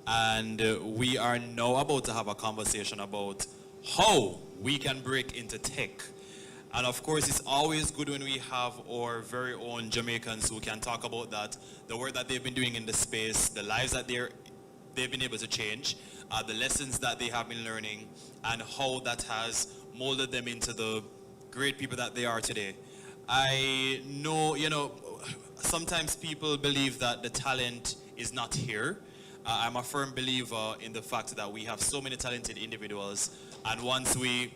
And we are now about to have a conversation about how we can break into tech. And of course, it's always good when we have our very own Jamaicans who can talk about that, the work that they've been doing in the space, the lives that they've been able to change, the lessons that they have been learning, and how that has molded them into the great people that they are today. I know, sometimes people believe that the talent is not here. I'm a firm believer in the fact that we have so many talented individuals, and once we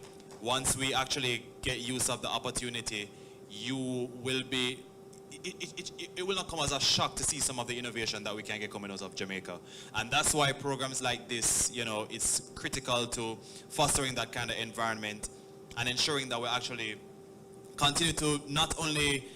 actually get use of the opportunity, you will be, it will not come as a shock to see some of the innovation that we can get coming out of Jamaica. And that's why programs like this, it's critical to fostering that kind of environment and ensuring that we actually continue to not only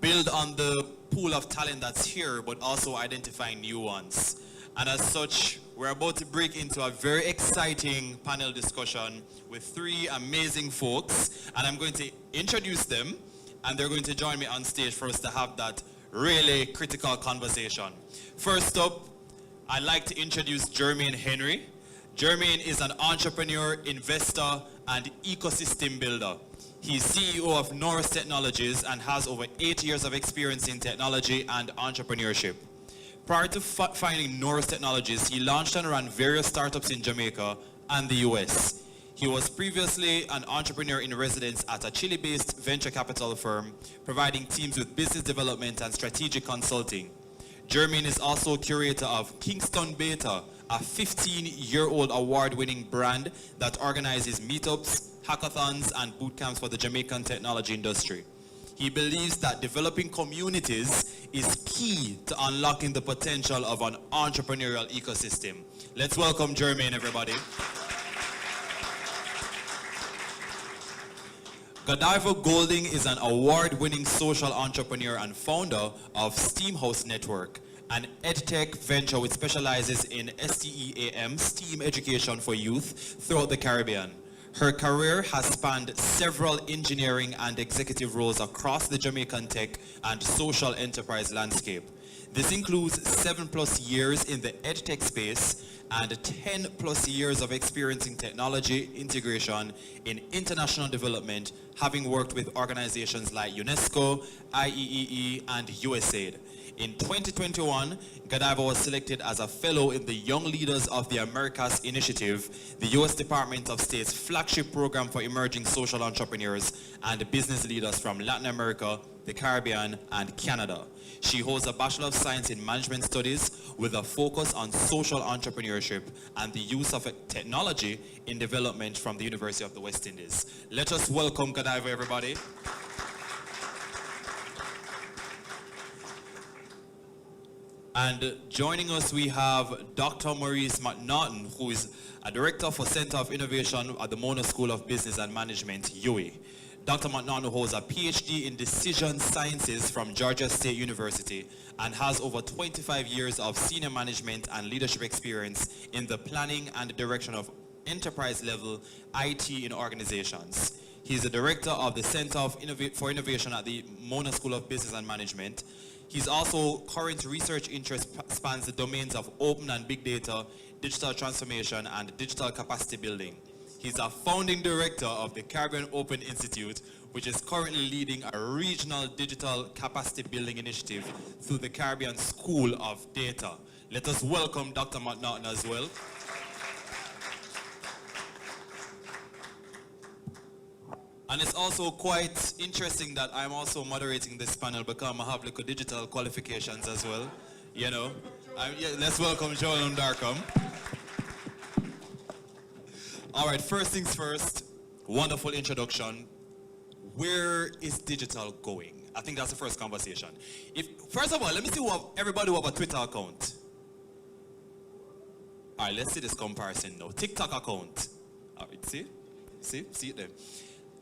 build on the pool of talent that's here, but also identifying new ones. And as such, we're about to break into a very exciting panel discussion with three amazing folks, and I'm going to introduce them, and they're going to join me on stage for us to have that really critical conversation. First up, I'd like to introduce Jermaine Henry. Jermaine is an entrepreneur, investor, and ecosystem builder. He's CEO of Norus Technologies and has over 8 years of experience in technology and entrepreneurship. Prior to founding Norus Technologies, he launched and ran various startups in Jamaica and the US. He was previously an entrepreneur in residence at a Chile-based venture capital firm, providing teams with business development and strategic consulting. Jermaine is also curator of Kingston Beta, a 15-year-old award-winning brand that organizes meetups, hackathons, and boot camps for the Jamaican technology industry. He believes that developing communities is key to unlocking the potential of an entrepreneurial ecosystem. Let's welcome Jermaine, everybody. Godiva Golding is an award-winning social entrepreneur and founder of Steamhouse Network, an edtech venture which specializes in STEAM, STEAM education for youth throughout the Caribbean. Her career has spanned several engineering and executive roles across the Jamaican tech and social enterprise landscape. This includes 7+ years in the edtech space and 10+ years of experience in technology integration in international development, having worked with organizations like UNESCO, IEEE, and USAID. In 2021, Godiva was selected as a fellow in the Young Leaders of the Americas Initiative, the U.S. Department of State's flagship program for emerging social entrepreneurs and business leaders from Latin America, the Caribbean, and Canada. She holds a Bachelor of Science in Management Studies with a focus on social entrepreneurship and the use of technology in development from the University of the West Indies. Let us welcome Godiva, everybody. And joining us, we have Dr. Maurice McNaughton, who is a Director for Center of Innovation at the Mona School of Business and Management, UWI. Dr. McNaughton holds a PhD in Decision Sciences from Georgia State University and has over 25 years of senior management and leadership experience in the planning and direction of enterprise-level IT in organizations. He is the Director of the Center for Innovation at the Mona School of Business and Management. His also current research interest spans the domains of open and big data, digital transformation, and digital capacity building. He's a founding director of the Caribbean Open Institute, which is currently leading a regional digital capacity building initiative through the Caribbean School of Data. Let us welcome Dr. McNaughton as well. And it's also quite interesting that I'm also moderating this panel because I have little digital qualifications as well. Yeah, let's welcome Joel and Darkham. All right, first things first, wonderful introduction. Where is digital going? I think that's the first conversation. First of all, let me see everybody who have a Twitter account. All right, let's see this comparison now. TikTok account. All right, see it there.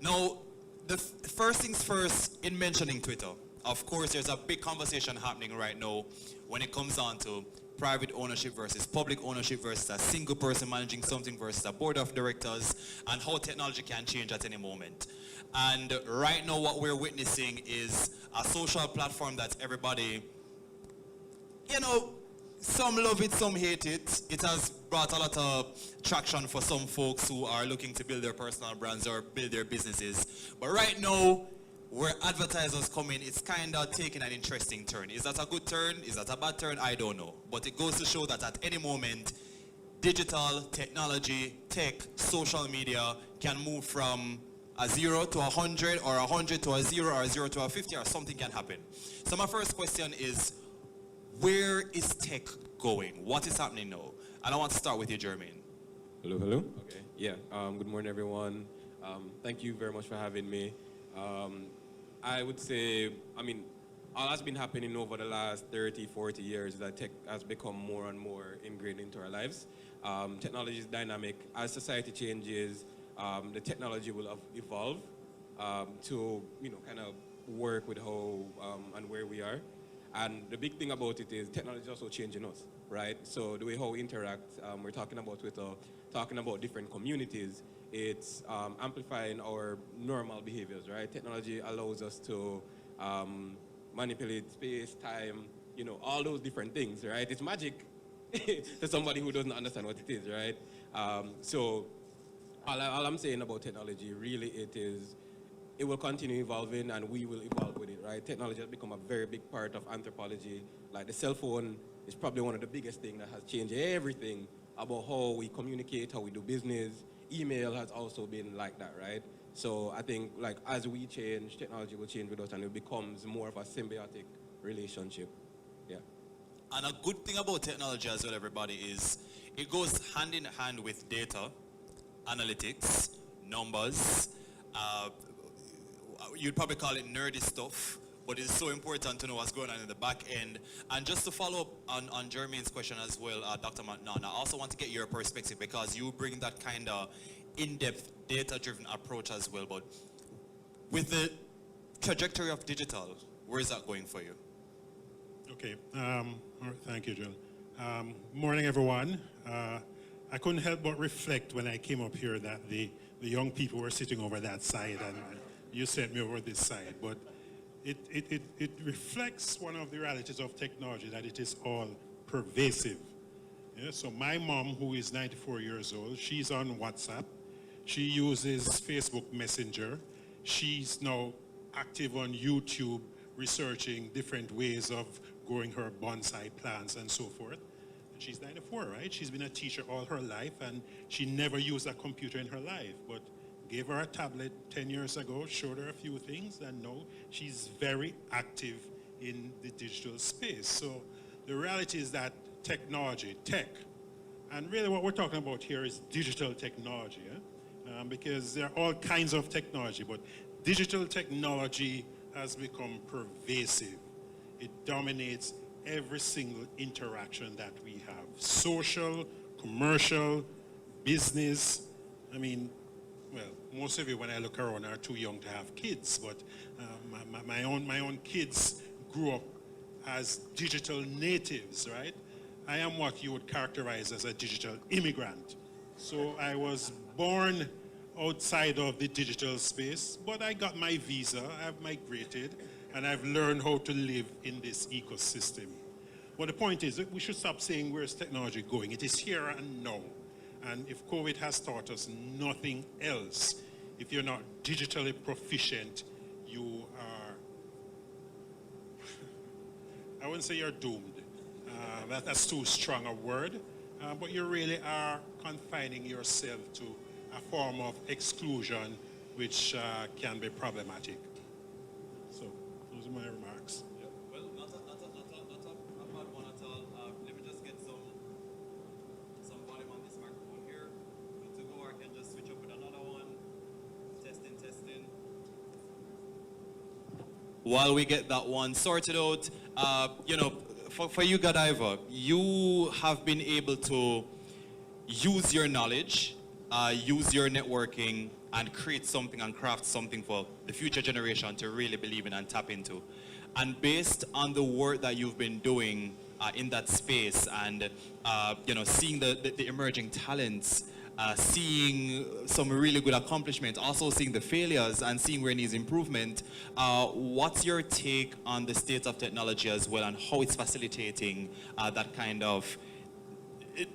Now, the first things first in mentioning Twitter. Of course, there's a big conversation happening right now when it comes on to private ownership versus public ownership versus a single person managing something versus a board of directors, and how technology can change at any moment. And right now what we're witnessing is a social platform that everybody, some love it, some hate it. It has brought a lot of traction for some folks who are looking to build their personal brands or build their businesses. But right now, where advertisers come in, it's kind of taking an interesting turn. Is that a good turn? Is that a bad turn? I don't know. But it goes to show that at any moment, digital, technology, tech, social media can move from a 0 to 100 or 100 to a 0 or a 0 to a 50 or something can happen. So my first question is, where is tech going? What is happening now? And I want to start with you, Jermaine. Hello, hello. Okay, yeah. Good morning, everyone. Thank you very much for having me. I would say, all that's been happening over the last 30, 40 years is that tech has become more and more ingrained into our lives. Technology is dynamic. As society changes, the technology will evolve to, kind of work with how and where we are. And the big thing about it is technology is also changing us, right? So the way how we interact, we're talking about Twitter, talking about different communities, it's amplifying our normal behaviors, right? Technology allows us to manipulate space, time, all those different things, right? It's magic to somebody who doesn't understand what it is, right? So all I'm saying about technology, really it will continue evolving and we will evolve with it, right? Technology has become a very big part of anthropology. Like the cell phone is probably one of the biggest things that has changed everything about how we communicate, how we do business. Email has also been like that, right? So I think like as we change, technology will change with us and it becomes more of a symbiotic relationship. Yeah. And a good thing about technology as well, everybody, is it goes hand in hand with data, analytics, numbers. You'd probably call it nerdy stuff, but it's so important to know what's going on in the back end. And just to follow up on Jermaine's question as well, Dr. McNaughton, I also want to get your perspective because you bring that kind of in-depth, data-driven approach as well. But with the trajectory of digital, where is that going for you? Okay, thank you, John. Morning, everyone. I couldn't help but reflect when I came up here that the young people were sitting over that side and you sent me over this side. But it reflects one of the realities of technology, that it is all pervasive. Yeah, so my mom, who is 94 years old, she's on WhatsApp. She uses Facebook Messenger. She's now active on YouTube, researching different ways of growing her bonsai plants and so forth. She's 94, right? She's been a teacher all her life, and she never used a computer in her life. But gave her a tablet 10 years ago, showed her a few things, and now she's very active in the digital space. So the reality is that technology, tech, and really what we're talking about here is digital technology, because there are all kinds of technology, but digital technology has become pervasive. It dominates every single interaction that we have. Social, commercial, business. Well, most of you, when I look around, are too young to have kids, but my own kids grew up as digital natives, right? I am what you would characterize as a digital immigrant. So I was born outside of the digital space, but I got my visa, I've migrated, and I've learned how to live in this ecosystem. But the point is that we should stop saying where's technology going. It is here and now. And if COVID has taught us nothing else, if you're not digitally proficient, you are, I wouldn't say you're doomed. That's too strong a word, but you really are confining yourself to a form of exclusion which can be problematic. So those are my remarks. Yeah. Well, not a bad one at all. Let me just get some volume on this microphone here. Good to go. I can just switch up with another one. Testing. While we get that one sorted out, for you, Godiva, you have been able to use your knowledge, use your networking, and create something and craft something for the future generation to really believe in and tap into. And based on the work that you've been doing in that space and seeing the emerging talents seeing some really good accomplishments, also seeing the failures and seeing where it needs improvement. What's your take on the state of technology as well and how it's facilitating that kind of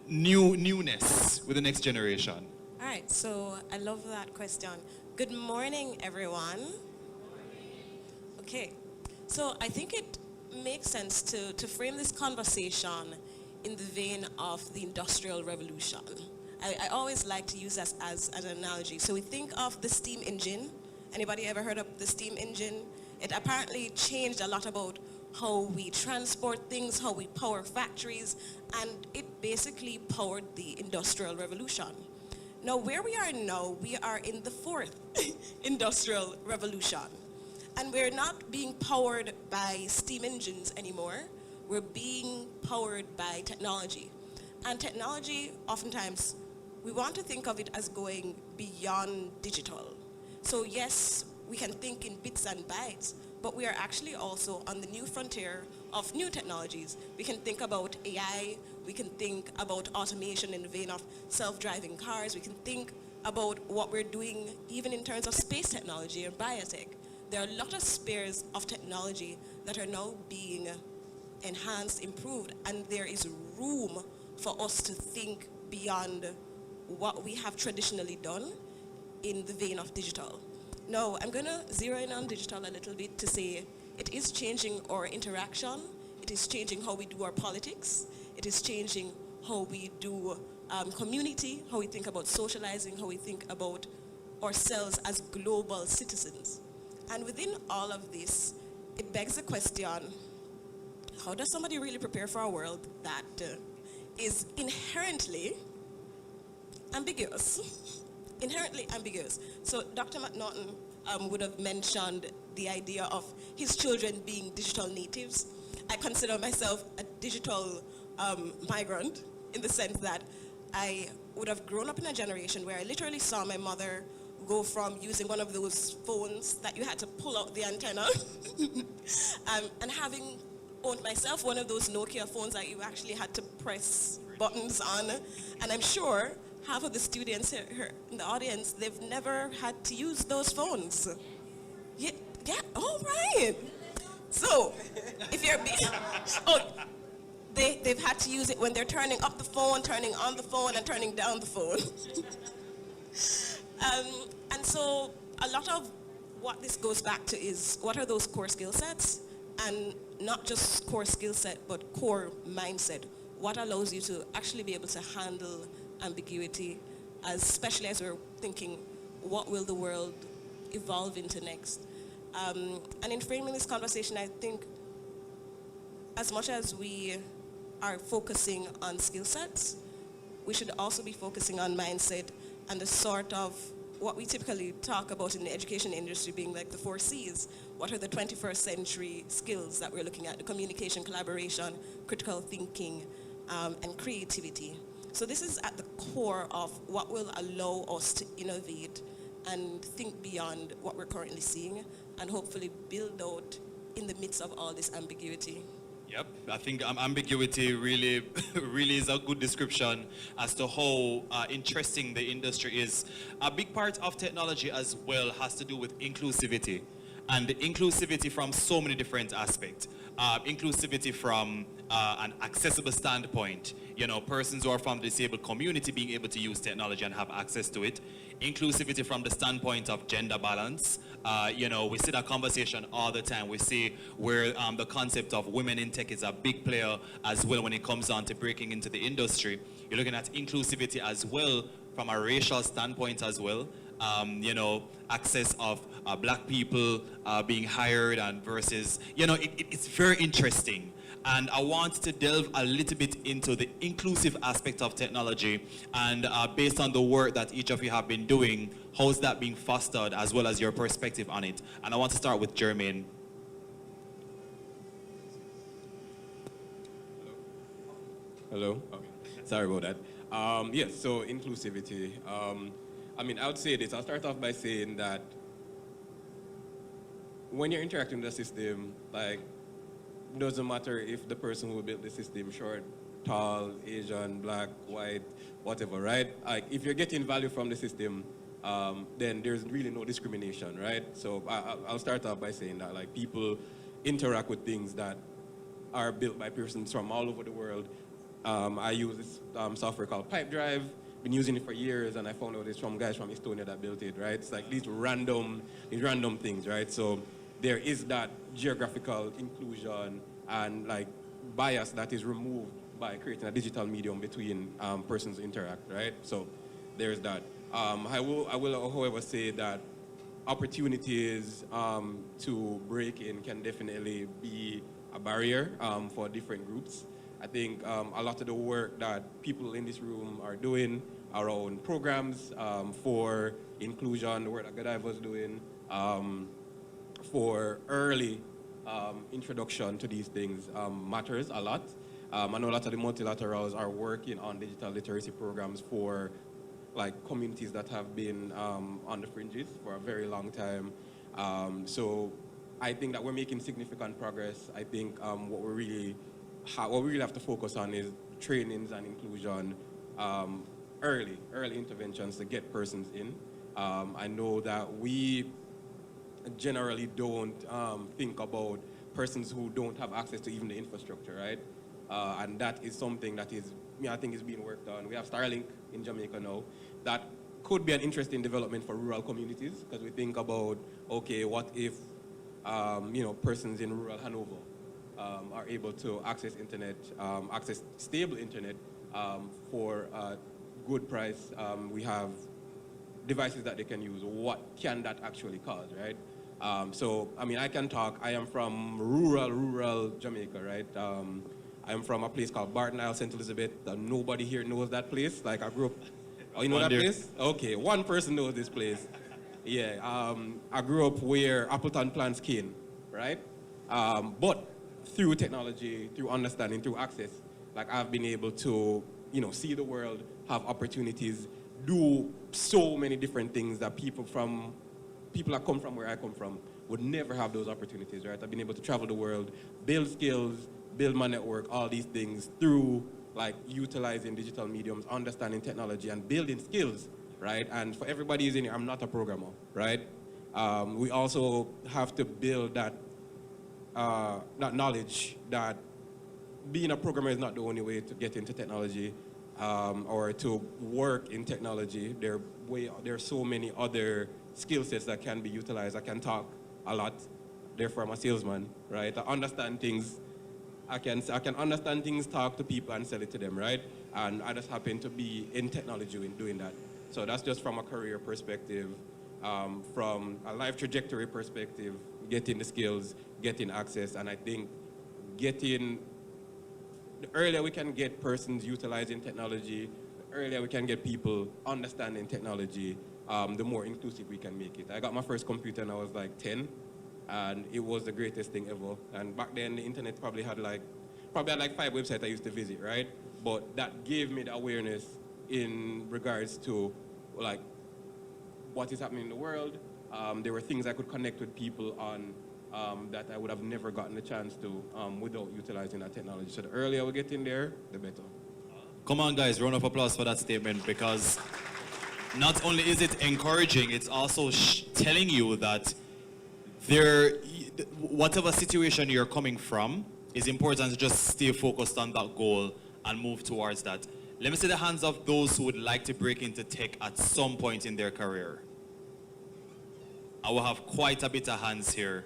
newness with the next generation? All right, so I love that question. Good morning, everyone. Okay, so I think it makes sense to frame this conversation in the vein of the Industrial Revolution. I always like to use that as an analogy. So we think of the steam engine. Anybody ever heard of the steam engine? It apparently changed a lot about how we transport things, how we power factories, and it basically powered the Industrial Revolution. Now, where we are now, we are in the fourth Industrial Revolution. And we're not being powered by steam engines anymore. We're being powered by technology. And technology, oftentimes, we want to think of it as going beyond digital. So yes, we can think in bits and bytes, but we are actually also on the new frontier of new technologies. We can think about AI, we can think about automation in the vein of self-driving cars, we can think about what we're doing even in terms of space technology and biotech. There are a lot of spheres of technology that are now being enhanced, improved, and there is room for us to think beyond what we have traditionally done in the vein of digital. Now, I'm going to zero in on digital a little bit to say it is changing our interaction, it is changing how we do our politics, it is changing how we do community, how we think about socializing, how we think about ourselves as global citizens. And within all of this, it begs the question, how does somebody really prepare for a world that is inherently ambiguous? Inherently ambiguous. So Dr. McNaughton would have mentioned the idea of his children being digital natives. I consider myself a digital migrant in the sense that I would have grown up in a generation where I literally saw my mother go from using one of those phones that you had to pull out the antenna and having owned myself one of those Nokia phones that you actually had to press buttons on. And I'm sure half of the students here in the audience, they've never had to use those phones. Yeah, all right. So, if you're they've had to use it when they're turning up the phone, turning on the phone, and turning down the phone. And so a lot of what this goes back to is what are those core skill sets, and not just core skill set, but core mindset. What allows you to actually be able to handle ambiguity, especially as we're thinking, what will the world evolve into next? And in framing this conversation, I think as much as we are focusing on skill sets, we should also be focusing on mindset and the sort of what we typically talk about in the education industry being like the 4 C's. What are the 21st century skills that we're looking at? The communication, collaboration, critical thinking, and creativity. So this is at the core of what will allow us to innovate and think beyond what we're currently seeing and hopefully build out in the midst of all this ambiguity. Yep, I think ambiguity really, really is a good description as to how interesting the industry is. A big part of technology as well has to do with inclusivity, and inclusivity from so many different aspects. Inclusivity from an accessible standpoint, you know, persons who are from the disabled community being able to use technology and have access to it. Inclusivity from the standpoint of gender balance. You know, we see that conversation all the time. We see where the concept of women in tech is a big player as well when it comes down to breaking into the industry. You're looking at inclusivity as well from a racial standpoint as well. You know, access of black people being hired and versus, you know, it's very interesting. And I want to delve a little bit into the inclusive aspect of technology and based on the work that each of you have been doing, how's that being fostered as well as your perspective on it? And I want to start with Jermaine. Hello? Okay. Sorry about that. Yes, so inclusivity. I mean, I would say this. I'll start off by saying that when you're interacting with the system, like, it doesn't matter if the person who built the system tall, Asian, black, white, whatever, right? Like, if you're getting value from the system, then there's really no discrimination, right? So I'll start off by saying that, like, people interact with things that are built by persons from all over the world. I use this software called Pipedrive. Been using it for years, and I found out it's from guys from Estonia that built it, right? It's like these random things, right? So there is that geographical inclusion and like bias that is removed by creating a digital medium between persons who interact, right? So there's that. I will, however, say that opportunities to break in can definitely be a barrier for different groups. I think a lot of the work that people in this room are doing around programs for inclusion, the work that Godiva is doing for early introduction to these things matters a lot. I know a lot of the multilaterals are working on digital literacy programs for like communities that have been on the fringes for a very long time. So I think that we're making significant progress. I think what we really have to focus on is trainings and inclusion, early interventions to get persons in. I know that we generally don't think about persons who don't have access to even the infrastructure, right? And that is something that is, I think is being worked on. We have Starlink in Jamaica now. That could be an interesting development for rural communities, because we think about, okay, what if persons in rural Hanover are able to access internet, access stable internet for a good price. We have devices that they can use. What can that actually cause, right? So, I mean, I can talk. I am from rural Jamaica, right? I am from a place called Barton Isle, St. Elizabeth. Nobody here knows that place. Like, I grew up. Oh, you know that place? Okay, one person knows this place. Yeah, I grew up where Appleton plants cane, right? But through technology, through understanding, through access, like I've been able to, see the world, have opportunities, do so many different things that people that come from where I come from would never have those opportunities, right? I've been able to travel the world, build skills, build my network, all these things through like utilizing digital mediums, understanding technology, and building skills, right? And for everybody who's in here, I'm not a programmer, right? We also have to build that knowledge that being a programmer is not the only way to get into technology or to work in technology. There are so many other skill sets that can be utilized. I can talk a lot, therefore I'm a salesman, right? I understand things. I can understand things, talk to people, and sell it to them, right? And I just happen to be in technology in doing that. So that's just from a career perspective, from a life trajectory perspective, getting the skills, getting access, and I think the earlier we can get persons utilizing technology, the earlier we can get people understanding technology, the more inclusive we can make it. I got my first computer when I was like 10, and it was the greatest thing ever. And back then, the internet probably had like 5 websites I used to visit, right? But that gave me the awareness in regards to like what is happening in the world. There were things I could connect with people on that I would have never gotten a chance to without utilizing that technology. So the earlier we get in there, the better. Come on, guys, round of applause for that statement, because not only is it encouraging, it's also telling you that whatever situation you're coming from, it's important to just stay focused on that goal and move towards that. Let me see the hands of those who would like to break into tech at some point in their career. I will have quite a bit of hands here.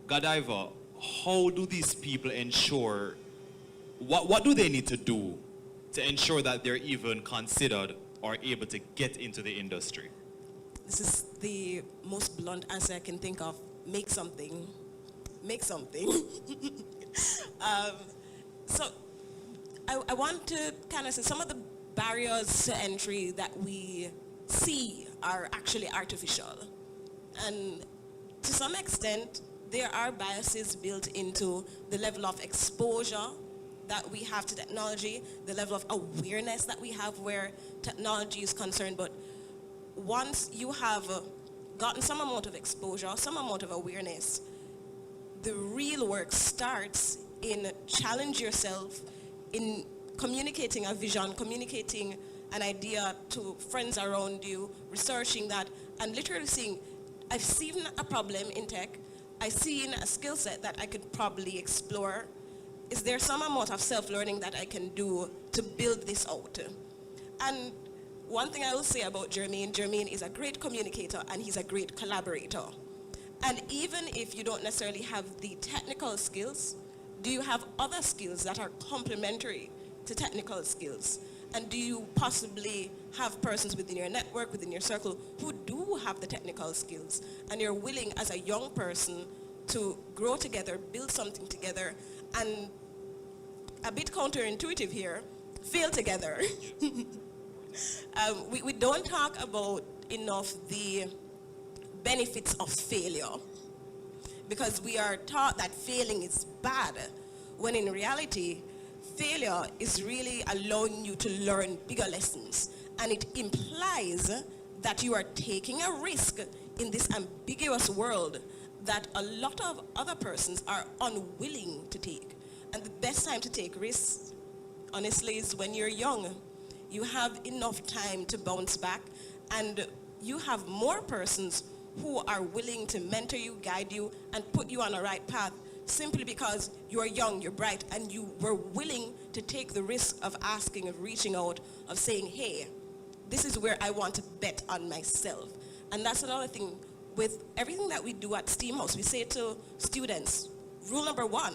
Godiva, how do these people ensure, what do they need to do to ensure that they're even considered or able to get into the industry? This is the most blunt answer I can think of. Make something. Make something. So I want to kind of say some of the barriers to entry that we see are actually artificial. And to some extent, there are biases built into the level of exposure that we have to technology, the level of awareness that we have where technology is concerned. But once you have gotten some amount of exposure, some amount of awareness, the real work starts in challenge yourself, in communicating a vision, communicating an idea to friends around you, researching that, and literally seeing, I've seen a problem in tech, I've seen a skill set that I could probably explore. Is there some amount of self-learning that I can do to build this out? And one thing I will say about Jermaine is a great communicator and he's a great collaborator. And even if you don't necessarily have the technical skills, do you have other skills that are complementary to technical skills? And do you possibly have persons within your network, within your circle, who do have the technical skills, and you're willing as a young person to grow together, build something together, and a bit counterintuitive here, fail together. We don't talk about enough the benefits of failure, because we are taught that failing is bad, when in reality, failure is really allowing you to learn bigger lessons. And it implies that you are taking a risk in this ambiguous world that a lot of other persons are unwilling to take. And the best time to take risks, honestly, is when you're young. You have enough time to bounce back, and you have more persons who are willing to mentor you, guide you, and put you on a right path, simply because you're young, you're bright, and you were willing to take the risk of asking, of reaching out, of saying, hey, this is where I want to bet on myself. And that's another thing. With everything that we do at STEAM House, we say to students, rule number one,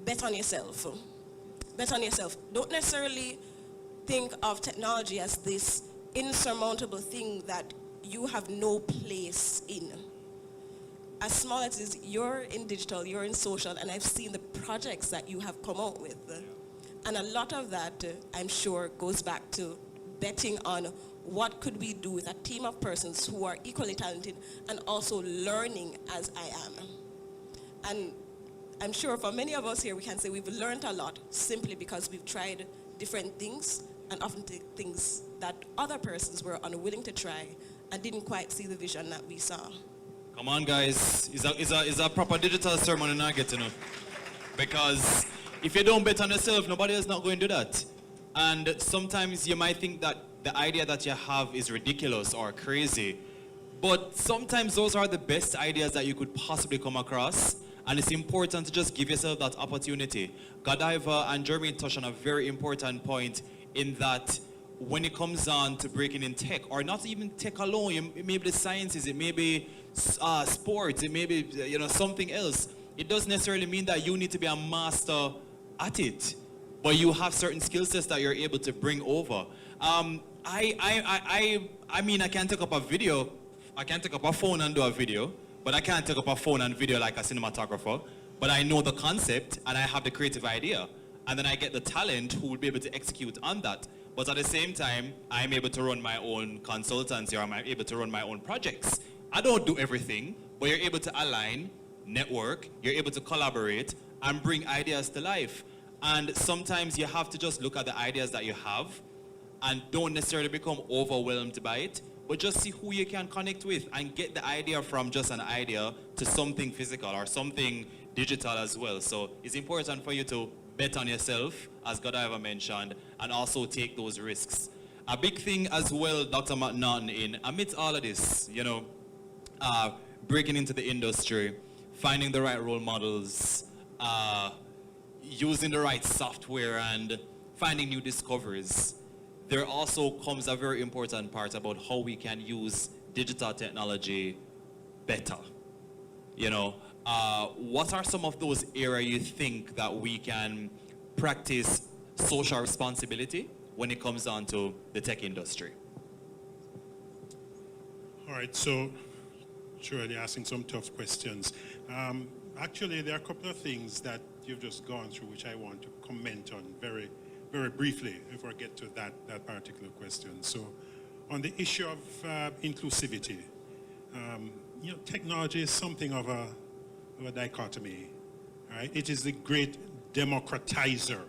bet on yourself. Bet on yourself. Don't necessarily think of technology as this insurmountable thing that you have no place in. As small as it is, you're in digital, you're in social, and I've seen the projects that you have come out with. And a lot of that, I'm sure, goes back to betting on what could we do with a team of persons who are equally talented and also learning as I am. And I'm sure for many of us here, we can say we've learned a lot simply because we've tried different things, and often things that other persons were unwilling to try and didn't quite see the vision that we saw. Come on, guys. Is a proper digital sermon and not getting it. Because if you don't bet on yourself, nobody else not going to do that. And sometimes you might think that the idea that you have is ridiculous or crazy. But sometimes those are the best ideas that you could possibly come across. And it's important to just give yourself that opportunity. Godiva and Jermaine touched on a very important point in that when it comes on to breaking in tech, or not even tech alone, it may be the sciences, it may be sports, it may be something else. It doesn't necessarily mean that you need to be a master at it, but you have certain skill sets that you're able to bring over. I mean, I can take up a video, I can take up a phone and do a video, but I can't take up a phone and video like a cinematographer. But I know the concept and I have the creative idea, and then I get the talent who will be able to execute on that. But at the same time, I'm able to run my own consultancy, or I'm able to run my own projects. I don't do everything, but you're able to align, network, you're able to collaborate, and bring ideas to life. And sometimes you have to just look at the ideas that you have and don't necessarily become overwhelmed by it, but just see who you can connect with and get the idea from just an idea to something physical or something digital as well. So it's important for you to bet on yourself, as Godiva mentioned, and also take those risks. A big thing as well, Dr. McNaughton, amidst all of this, breaking into the industry, finding the right role models, using the right software, and finding new discoveries. There also comes a very important part about how we can use digital technology better. What are some of those areas you think that we can practice social responsibility when it comes down to the tech industry? All right, so sure, you're asking some tough questions. Actually, there are a couple of things that you've just gone through which I want to comment on very, very briefly before I get to that particular question. So on the issue of inclusivity, technology is something of a dichotomy. Right? It is the great democratizer.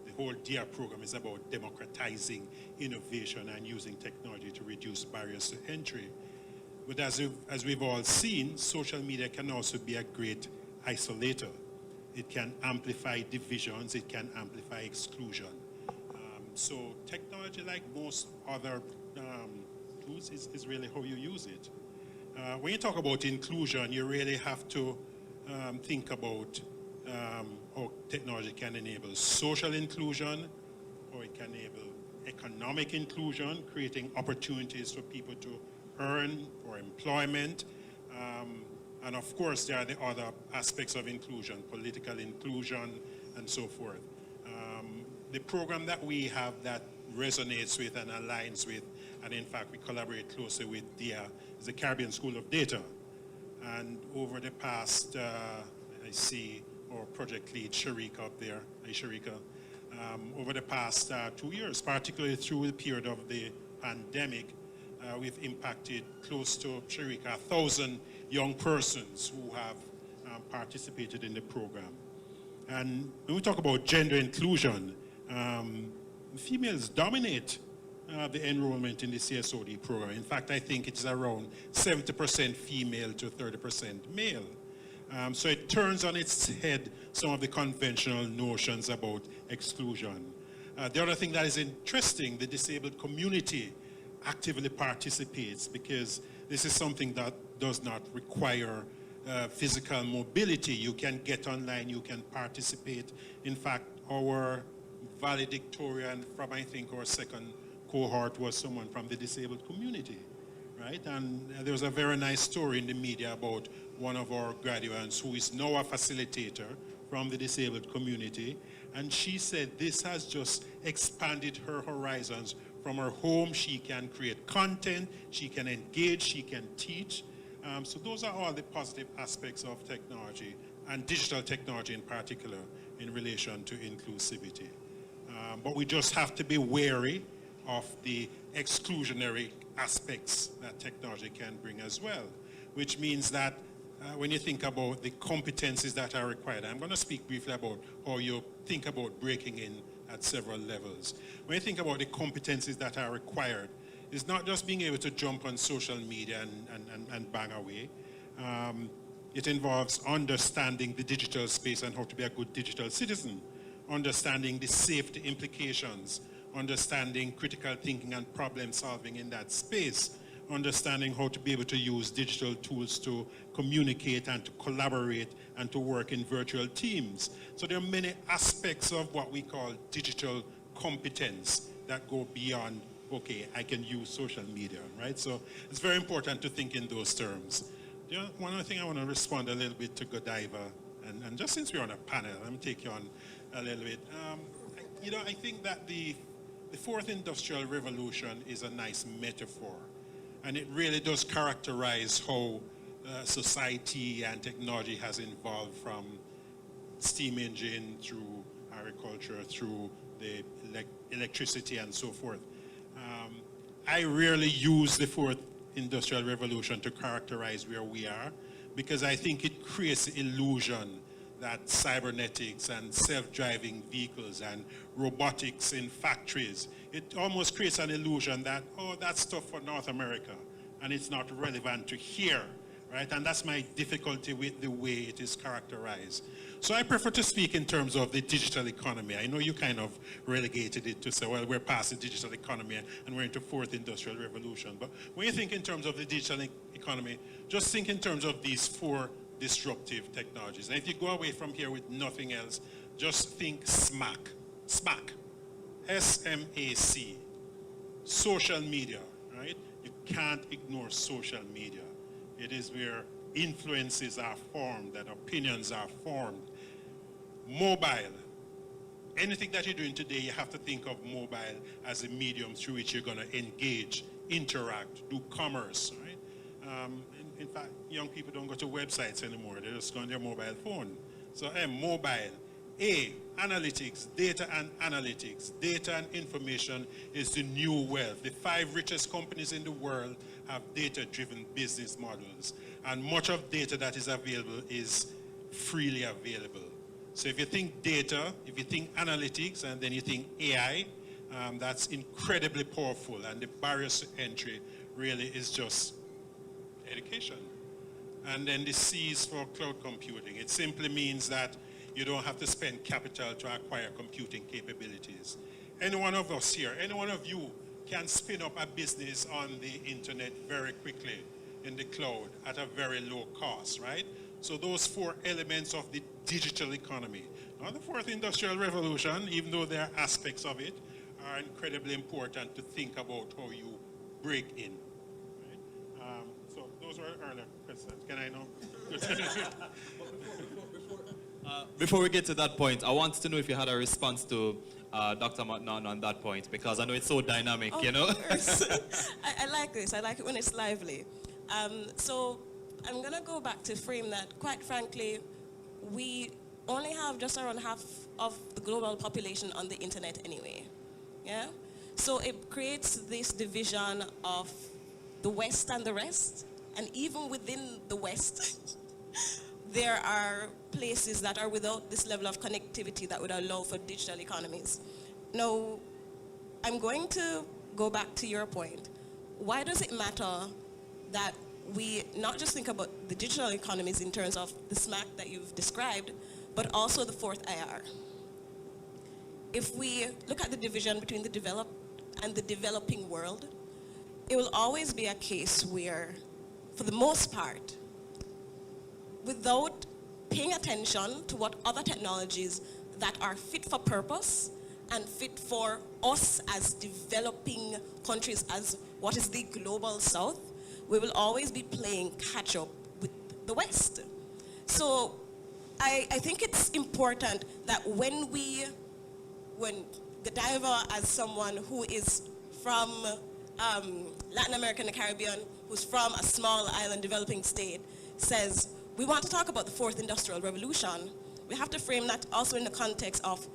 The whole DIA program is about democratizing innovation and using technology to reduce barriers to entry. But as we've all seen, social media can also be a great isolator. it can amplify divisions, it can amplify exclusion. So technology, like most other tools, is really how you use it. When you talk about inclusion, you really have to think about how technology can enable social inclusion, how it can enable economic inclusion, creating opportunities for people to earn for employment. And of course, there are the other aspects of inclusion, political inclusion, and so forth. The program that we have that resonates with and aligns with, and in fact we collaborate closely with DIA, is the Caribbean School of Data. And over the past, I see our project lead, Sharika, up there. Hi, Sharika. Over the past 2 years, particularly through the period of the pandemic, we've impacted close to, Sharika, 1,000 young persons who have participated in the program. And when we talk about gender inclusion, females dominate the enrollment in the CSOD program. In fact, I think it's around 70% female to 30% male. So it turns on its head some of the conventional notions about exclusion. The other thing that is interesting, the disabled community actively participates because this is something that does not require physical mobility. You can get online, you can participate. In fact, our valedictorian from, I think, our second cohort was someone from the disabled community, right? And there was a very nice story in the media about one of our graduates who is now a facilitator from the disabled community. And she said this has just expanded her horizons. From her home, she can create content, she can engage, she can teach. So those are all the positive aspects of technology, and digital technology in particular, in relation to inclusivity. But we just have to be wary of the exclusionary aspects that technology can bring as well, which means that when you think about the competencies that are required, I'm going to speak briefly about how you think about breaking in at several levels. When you think about the competencies that are required, it's not just being able to jump on social media and bang away. It involves understanding the digital space and how to be a good digital citizen, understanding the safety implications, understanding critical thinking and problem solving in that space, understanding how to be able to use digital tools to communicate and to collaborate and to work in virtual teams. So there are many aspects of what we call digital competence that go beyond, okay, I can use social media, right? So it's very important to think in those terms. You know, one other thing I want to respond a little bit to Godiva, and just since we're on a panel, let me take you on a little bit. You know, I think that the fourth industrial revolution is a nice metaphor, and it really does characterize how society and technology has evolved from steam engine through agriculture, through the electricity and so forth. I rarely use the fourth industrial revolution to characterize where we are, because I think it creates the illusion that cybernetics and self-driving vehicles and robotics in factories, it almost creates an illusion that, oh, that's stuff for North America, and it's not relevant to here, right? And that's my difficulty with the way it is characterized. So I prefer to speak in terms of the digital economy. I know you kind of relegated it to say, well, we're past the digital economy and we're into fourth industrial revolution. But when you think in terms of the digital economy, just think in terms of these four disruptive technologies. And if you go away from here with nothing else, just think SMAC. SMAC. S-M-A-C. Social media, right? You can't ignore social media. It is where influences are formed and opinions are formed. Mobile. Anything that you're doing today, you have to think of mobile as a medium through which you're going to engage, interact, do commerce, right? In fact, young people don't go to websites anymore. They just go on their mobile phone. So mobile. Analytics, data and analytics. Data and information is the new wealth. The 5 richest companies in the world have data-driven business models. And much of data that is available is freely available. So if you think data, if you think analytics, and then you think AI, that's incredibly powerful. And the barriers to entry really is just education. And then the C is for cloud computing. It simply means that You don't have to spend capital to acquire computing capabilities. Any one of us here, any one of you can spin up a business on the internet very quickly in the cloud at a very low cost, right? So those 4 elements of the digital economy. Now the 4th industrial revolution, even though there are aspects of it, are incredibly important to think about how you break in. Right? So those were earlier questions. Can I know? Before we get to that point, I want to know if you had a response to Dr. McNaughton on that point, because I know it's so dynamic, you know? I like this. I like it when it's lively. So I'm going to go back to frame that, quite frankly, we only have just around half of the global population on the internet anyway. Yeah? So it creates this division of the West and the rest. And even within the West, there are places that are without this level of connectivity that would allow for digital economies. Now, I'm going to go back to your point. Why does it matter that we not just think about the digital economies in terms of the SMAC that you've described, but also the 4th IR? If we look at the division between the developed and the developing world, it will always be a case where, for the most part, without paying attention to what other technologies that are fit for purpose and fit for us as developing countries, as what is the global south, we will always be playing catch up with the West. So I think it's important that when Godiva, as someone who is from Latin America and the Caribbean, who's from a small island developing state, says, we want to talk about the 4th industrial revolution, we have to frame that also in the context of,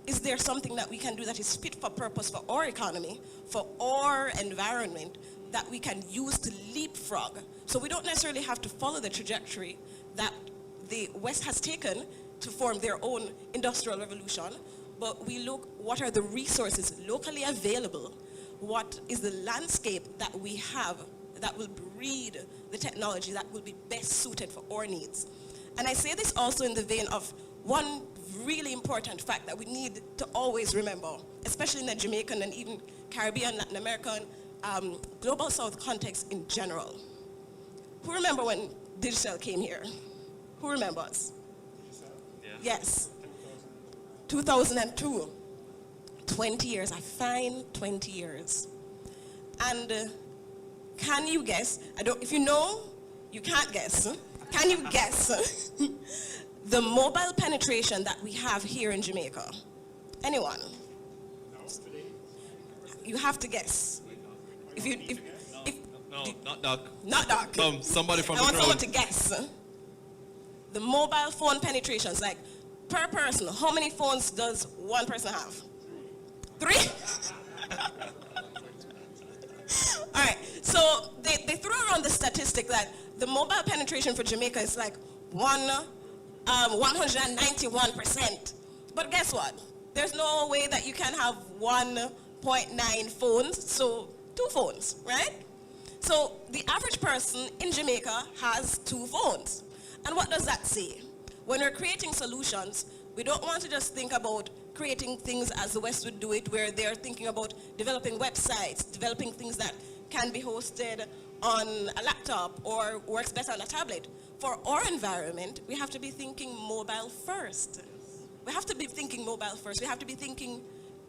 is there something that we can do that is fit for purpose for our economy, for our environment, that we can use to leapfrog? So we don't necessarily have to follow the trajectory that the West has taken to form their own industrial revolution, but we look what are the resources locally available, what is the landscape that we have that will breed the technology that will be best suited for our needs. And I say this also in the vein of one really important fact that we need to always remember, especially in the Jamaican and even Caribbean, Latin American, global South context in general. Who remember when digital came here? Who remembers? Yeah. Yes. 2002. 20 years, a fine 20 years. And can you guess, if you know, you can't guess. Can you guess the mobile penetration that we have here in Jamaica? Anyone? You have to guess. No, not Doc. Not Doc. Somebody from I the want crowd. someone to guess. The mobile phone penetrations, like per person, how many phones does one person have? 3? All right, so they threw around the statistic that the mobile penetration for Jamaica is like 191%. But guess what? There's no way that you can have 1.9 phones, so 2 phones, right? So the average person in Jamaica has 2 phones. And what does that say? When we're creating solutions, we don't want to just think about creating things as the West would do it, where they're thinking about developing websites, developing things that can be hosted on a laptop or works better on a tablet. For our environment, we have to be thinking mobile first. We have to be thinking mobile first. We have to be thinking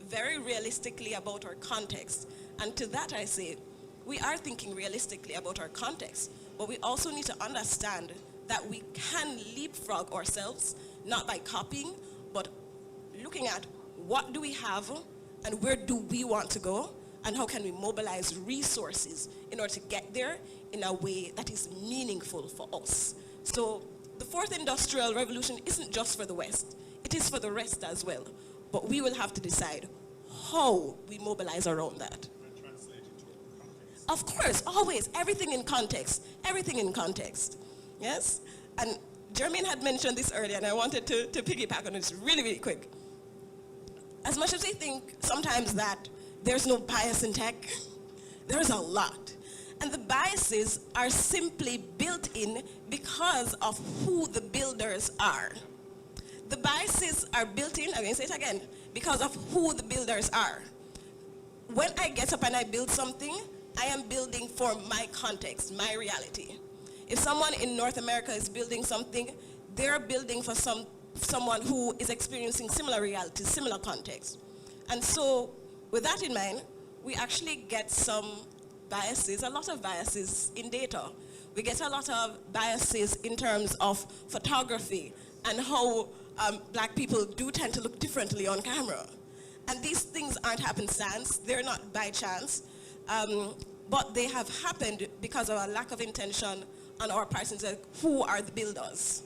very realistically about our context. And to that I say, we are thinking realistically about our context, but we also need to understand that we can leapfrog ourselves, not by copying, but looking at what do we have and where do we want to go, and how can we mobilize resources in order to get there in a way that is meaningful for us. So the 4th industrial revolution isn't just for the West, it is for the rest as well. But we will have to decide how we mobilize around that. Of course, always, everything in context, yes? And Jermaine had mentioned this earlier, and I wanted to piggyback on it really, really quick. As much as we think sometimes that there's no bias in tech, there's a lot. And the biases are simply built in because of who the builders are. The biases are built in, I'm going to say it again, because of who the builders are. When I get up and I build something, I am building for my context, my reality. If someone in North America is building something, they're building for someone who is experiencing similar realities, similar context. And so, with that in mind, we actually get some biases, a lot of biases in data. We get a lot of biases in terms of photography and how black people do tend to look differently on camera. And these things aren't happenstance, they're not by chance, but they have happened because of a lack of intention on our part, in who are the builders,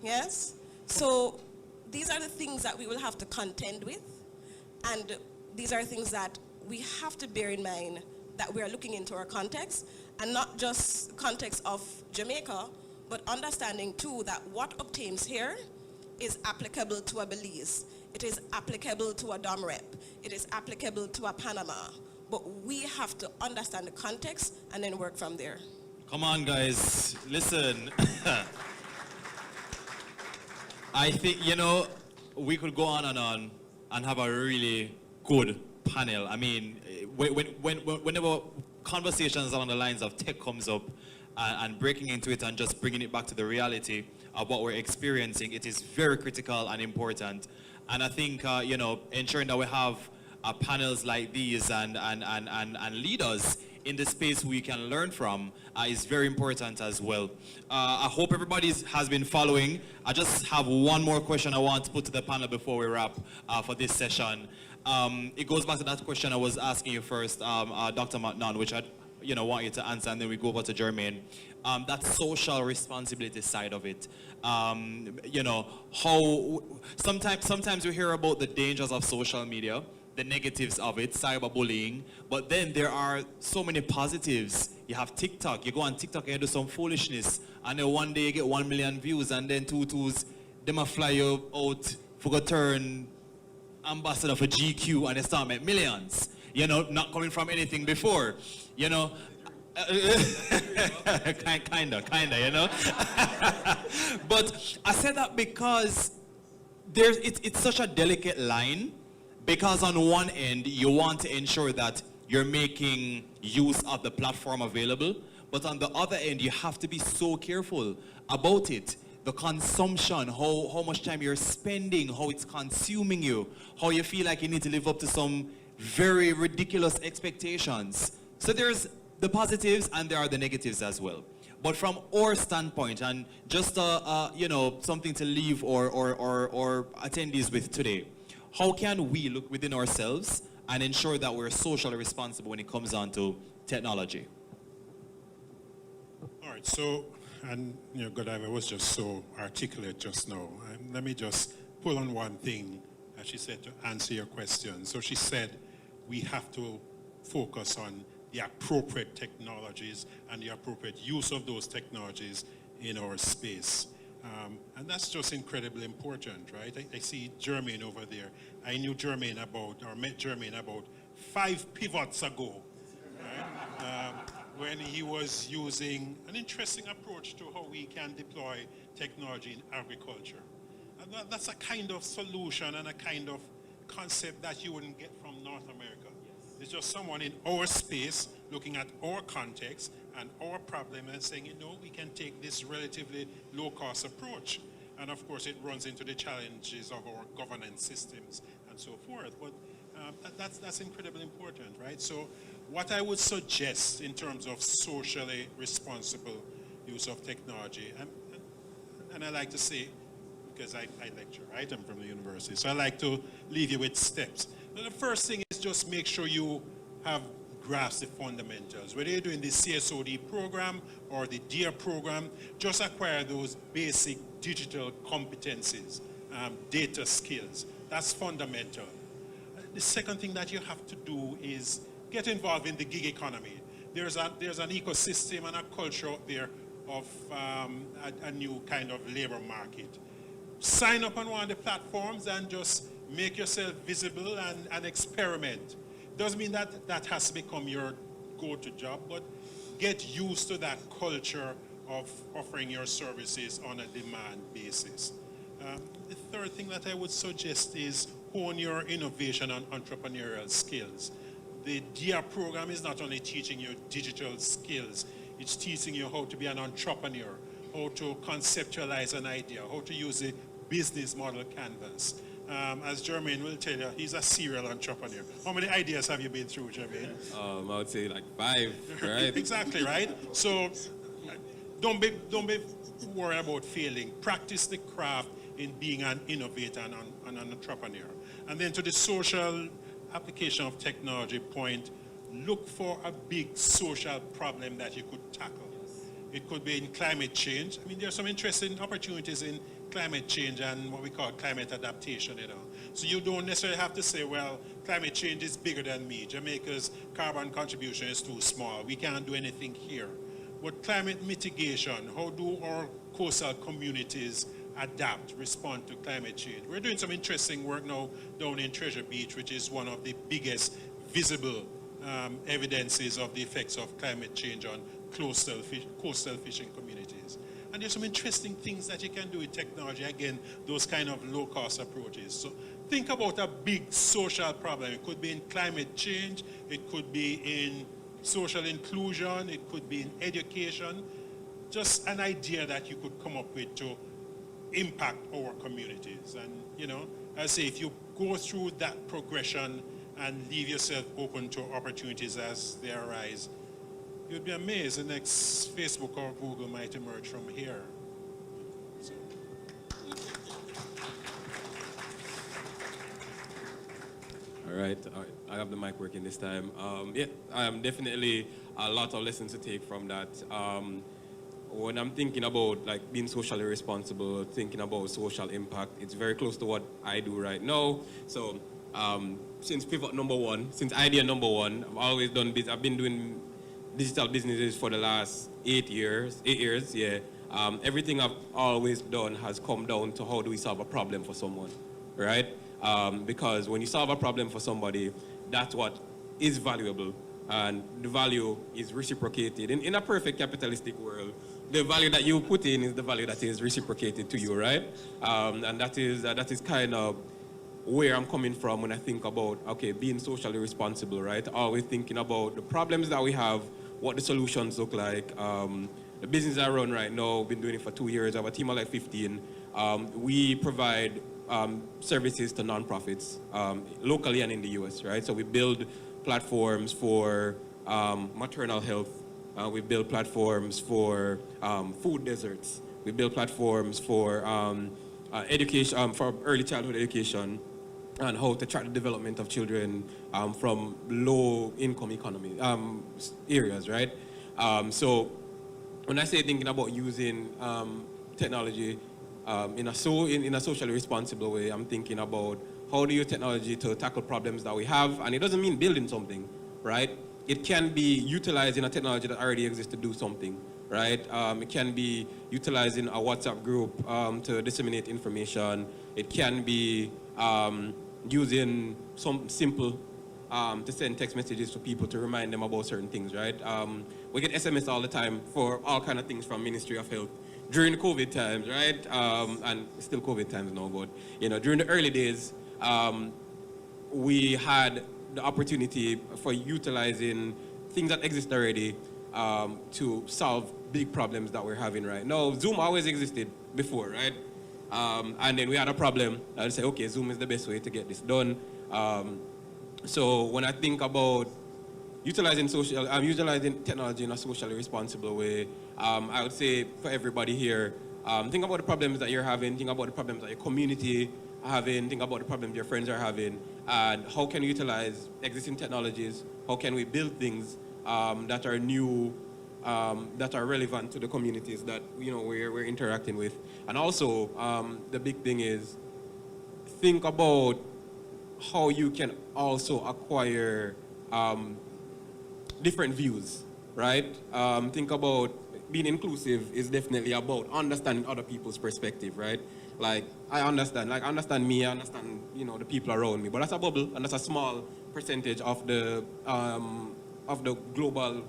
yes? So these are the things that we will have to contend with, and these are things that we have to bear in mind, that we are looking into our context, and not just context of Jamaica, but understanding too that what obtains here is applicable to a Belize, it is applicable to a Dom Rep, it is applicable to a Panama, but we have to understand the context and then work from there. Come on, guys, listen. I think, we could go on and have a really good panel. I mean, whenever conversations along the lines of tech comes up and breaking into it and just bringing it back to the reality of what we're experiencing, it is very critical and important. And I think, ensuring that we have panels like these and leaders in the space we can learn from is very important as well. I hope everybody has been following. I just have one more question I want to put to the panel before we wrap for this session. It goes back to that question I was asking you first, Dr. McNaughton, which I want you to answer, and then we go over to Jermaine. That social responsibility side of it. How sometimes we hear about the dangers of social media, the negatives of it, cyberbullying, but then there are so many positives. You have TikTok, you go on TikTok and you do some foolishness, and then one day you get 1 million views, and then tutus, them a fly you out for go turn ambassador for GQ, and they start make millions, not coming from anything before, kinda, But I said that because it's such a delicate line, because on one end, you want to ensure that you're making use of the platform available, but on the other end, you have to be so careful about it. The consumption, how much time you're spending, how it's consuming you, how you feel like you need to live up to some very ridiculous expectations. So there's the positives and there are the negatives as well. But from our standpoint, and just something to leave or attendees with today, how can we look within ourselves and ensure that we're socially responsible when it comes on to technology? All right, so, and Godiva was just so articulate just now. Let me just pull on one thing that she said to answer your question. So she said we have to focus on the appropriate technologies and the appropriate use of those technologies in our space. And that's just incredibly important, right? I see Jermaine over there. I knew Jermaine met Jermaine about 5 pivots ago, right? When he was using an interesting approach to how we can deploy technology in agriculture. And that's a kind of solution and a kind of concept that you wouldn't get from North America. It's just someone in our space looking at our context and our problem and saying, we can take this relatively low-cost approach. And of course, it runs into the challenges of our governance systems and so forth. But that's incredibly important, right? So what I would suggest in terms of socially responsible use of technology, and I like to say, because I lecture, right? I'm from the university, so I like to leave you with steps. The first thing is just make sure you have grasped the fundamentals. Whether you're doing the CSOD program or the DEAR program, just acquire those basic digital competencies, data skills. That's fundamental. The second thing that you have to do is get involved in the gig economy. There's an ecosystem and a culture out there of a new kind of labor market. Sign up on one of the platforms and just make yourself visible and experiment. Doesn't mean that has to become your go-to job, but get used to that culture of offering your services on a demand basis. The third thing that I would suggest is hone your innovation and entrepreneurial skills. The DIA program is not only teaching you digital skills, it's teaching you how to be an entrepreneur, how to conceptualize an idea, how to use a business model canvas. As Jermaine will tell you, he's a serial entrepreneur. How many ideas have you been through, Jermaine? I would say like 5, right? Exactly, right? So don't be worried about failing. Practice the craft in being an innovator and an entrepreneur. And then to the social application of technology point, look for a big social problem that you could tackle. It could be in climate change. I mean, there are some interesting opportunities in climate change and what we call climate adaptation, you know. So you don't necessarily have to say, well, climate change is bigger than me. Jamaica's carbon contribution is too small. We can't do anything here. But climate mitigation, how do our coastal communities adapt, respond to climate change? We're doing some interesting work now down in Treasure Beach, which is one of the biggest visible evidences of the effects of climate change on coastal fishing communities. And there's some interesting things that you can do with technology, again, those kind of low-cost approaches. So think about a big social problem. It could be in climate change, it could be in social inclusion, it could be in education. Just an idea that you could come up with to impact our communities. And, you know, I say if you go through that progression and leave yourself open to opportunities as they arise, you'd be amazed the next Facebook or Google might emerge from here. So. All right, I have the mic working this time. Yeah, definitely a lot of lessons to take from that. When I'm thinking about like being socially responsible, thinking about social impact, it's very close to what I do right now. So since pivot number one, since idea number one, I've been doing digital businesses for the last 8 years, yeah. Everything I've always done has come down to how do we solve a problem for someone, right? Because when you solve a problem for somebody, that's what is valuable, and the value is reciprocated. In a perfect capitalistic world, the value that you put in is the value that is reciprocated to you, right? And that is kind of where I'm coming from when I think about, okay, being socially responsible, right? Always thinking about the problems that we have, what the solutions look like. The business I run right now, been doing it for 2 years. I have a team of like 15. We provide services to nonprofits locally and in the US, right? So we build platforms for maternal health. We build platforms for food deserts. We build platforms for education, for early childhood education, and how to track the development of children from low-income economy areas, right? So when I say thinking about using technology in a socially responsible way, I'm thinking about how do you use technology to tackle problems that we have, and it doesn't mean building something, right? It can be utilizing a technology that already exists to do something, right? It can be utilizing a WhatsApp group to disseminate information. It can be using some simple to send text messages to people to remind them about certain things, right? We get SMS all the time for all kind of things from Ministry of Health during the COVID times, right? And still COVID times now, but you know, during the early days, we had the opportunity for utilizing things that exist already to solve big problems that we're having right now. Zoom always existed before, right? And then we had a problem. I'd say, okay, Zoom is the best way to get this done. So when I think about utilizing technology in a socially responsible way, I would say for everybody here, think about the problems that you're having, think about the problems that your community having, think about the problems your friends are having, and how can we utilize existing technologies, how can we build things that are new, that are relevant to the communities that we're interacting with. And also, the big thing is think about how you can also acquire different views, right? Think about being inclusive is definitely about understanding other people's perspective, right? Like I understand me, I understand the people around me, but that's a bubble and that's a small percentage of the global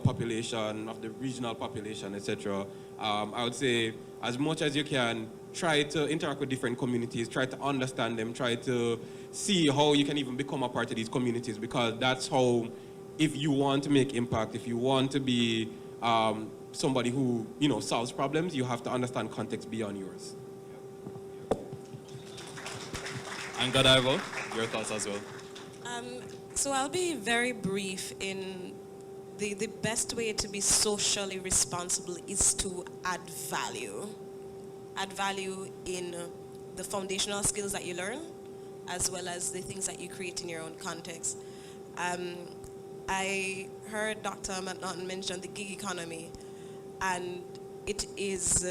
population, of the regional population, etc. I would say as much as you can try to interact with different communities, try to understand them, try to see how you can even become a part of these communities, because that's how, if you want to make impact, if you want to be somebody who, solves problems, you have to understand context beyond yours. And Godiva, your thoughts as well? So I'll be very brief in the best way to be socially responsible is to add value. Add value in the foundational skills that you learn, as well as the things that you create in your own context. I heard Dr. McNaughton mention the gig economy, and it is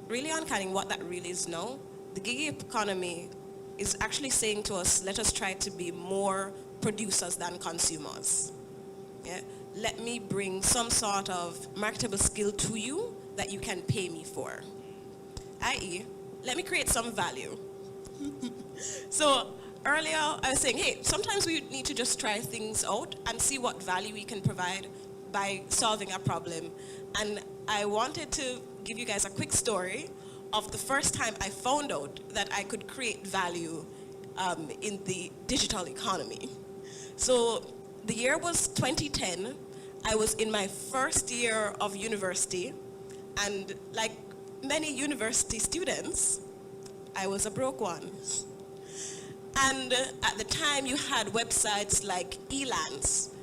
really uncanny what that really is now. The gig economy is actually saying to us, let us try to be more producers than consumers. Yeah? Let me bring some sort of marketable skill to you that you can pay me for. I.e., let me create some value. So earlier I was saying, hey, sometimes we need to just try things out and see what value we can provide by solving a problem. And I wanted to give you guys a quick story of the first time I found out that I could create value in the digital economy. So the year was 2010. I was in my first year of university, and like many university students, I was a broke one. And at the time you had websites like Elance.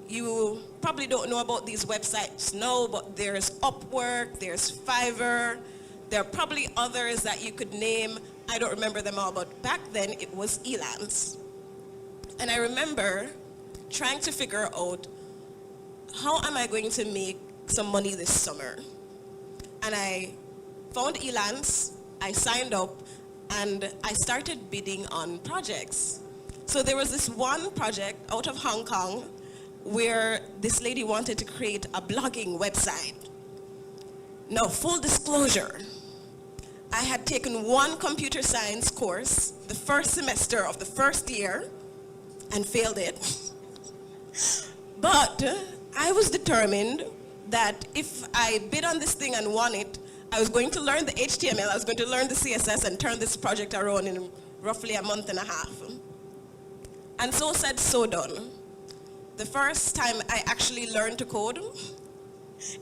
You probably don't know about these websites now, but there's Upwork, there's Fiverr, there are probably others that you could name. I don't remember them all, but back then it was Elance. And I remember trying to figure out, how am I going to make some money this summer? And I found Elance, I signed up, and I started bidding on projects. So there was this one project out of Hong Kong where this lady wanted to create a blogging website. Now, full disclosure, I had taken one computer science course the first semester of the first year and failed it. But I was determined that if I bid on this thing and won it, I was going to learn the HTML, I was going to learn the CSS and turn this project around in roughly a month and a half. And so said, so done. The first time I actually learned to code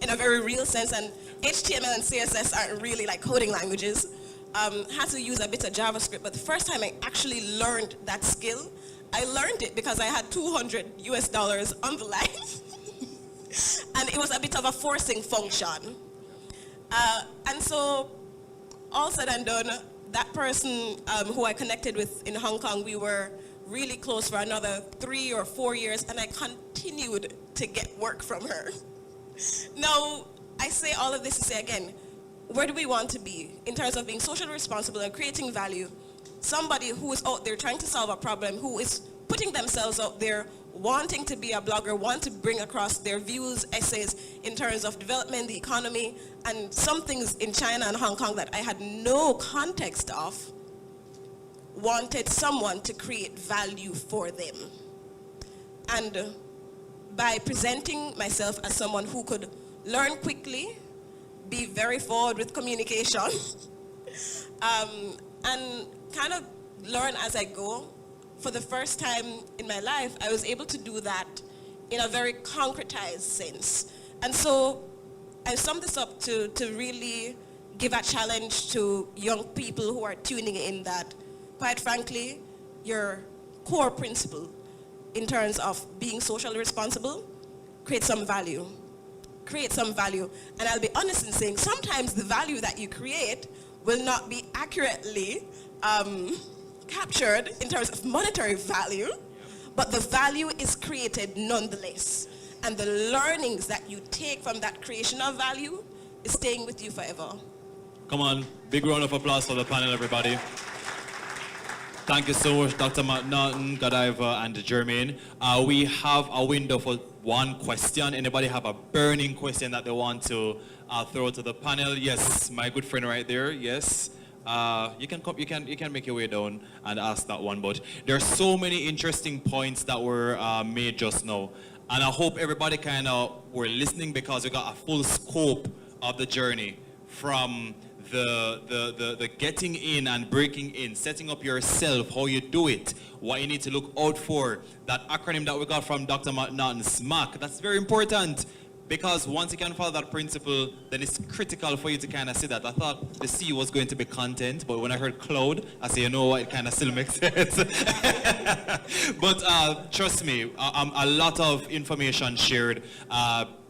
in a very real sense, and HTML and CSS aren't really like coding languages, had to use a bit of JavaScript, but the first time I actually learned that skill, I learned it because I had $200 on the line. And it was a bit of a forcing function. And so, all said and done, that person who I connected with in Hong Kong, we were really close for another 3 or 4 years, and I continued to get work from her. Now, I say all of this to say again, where do we want to be in terms of being socially responsible and creating value? Somebody who is out there trying to solve a problem, who is putting themselves out there, wanting to be a blogger, want to bring across their views, essays in terms of development, the economy, and some things in China and Hong Kong that I had no context of, wanted someone to create value for them. And by presenting myself as someone who could learn quickly, be very forward with communication, and kind of learn as I go, for the first time in my life, I was able to do that in a very concretized sense. And so I sum this up to really give a challenge to young people who are tuning in that, quite frankly, your core principle in terms of being socially responsible, create some value. Create some value. And I'll be honest in saying sometimes the value that you create will not be accurately captured in terms of monetary value, but the value is created nonetheless. And the learnings that you take from that creation of value is staying with you forever. Come on, big round of applause for the panel, everybody. Thank you so much, Dr. McNaughton, Godiva, and Jermaine. We have a window for one question. Anybody have a burning question that they want to throw to the panel? Yes, my good friend right there, yes. You can make your way down and ask that one, but there are so many interesting points that were made just now. And I hope everybody kind of were listening because we got a full scope of the journey from the getting in and breaking in, setting up yourself, how you do it, what you need to look out for, that acronym that we got from Dr. McNaughton, SMAC, that's very important. Because once you can follow that principle, then it's critical for you to kind of see that. I thought the C was going to be content, but when I heard cloud, I said, you know what, it kind of still makes sense. But trust me, a lot of information shared.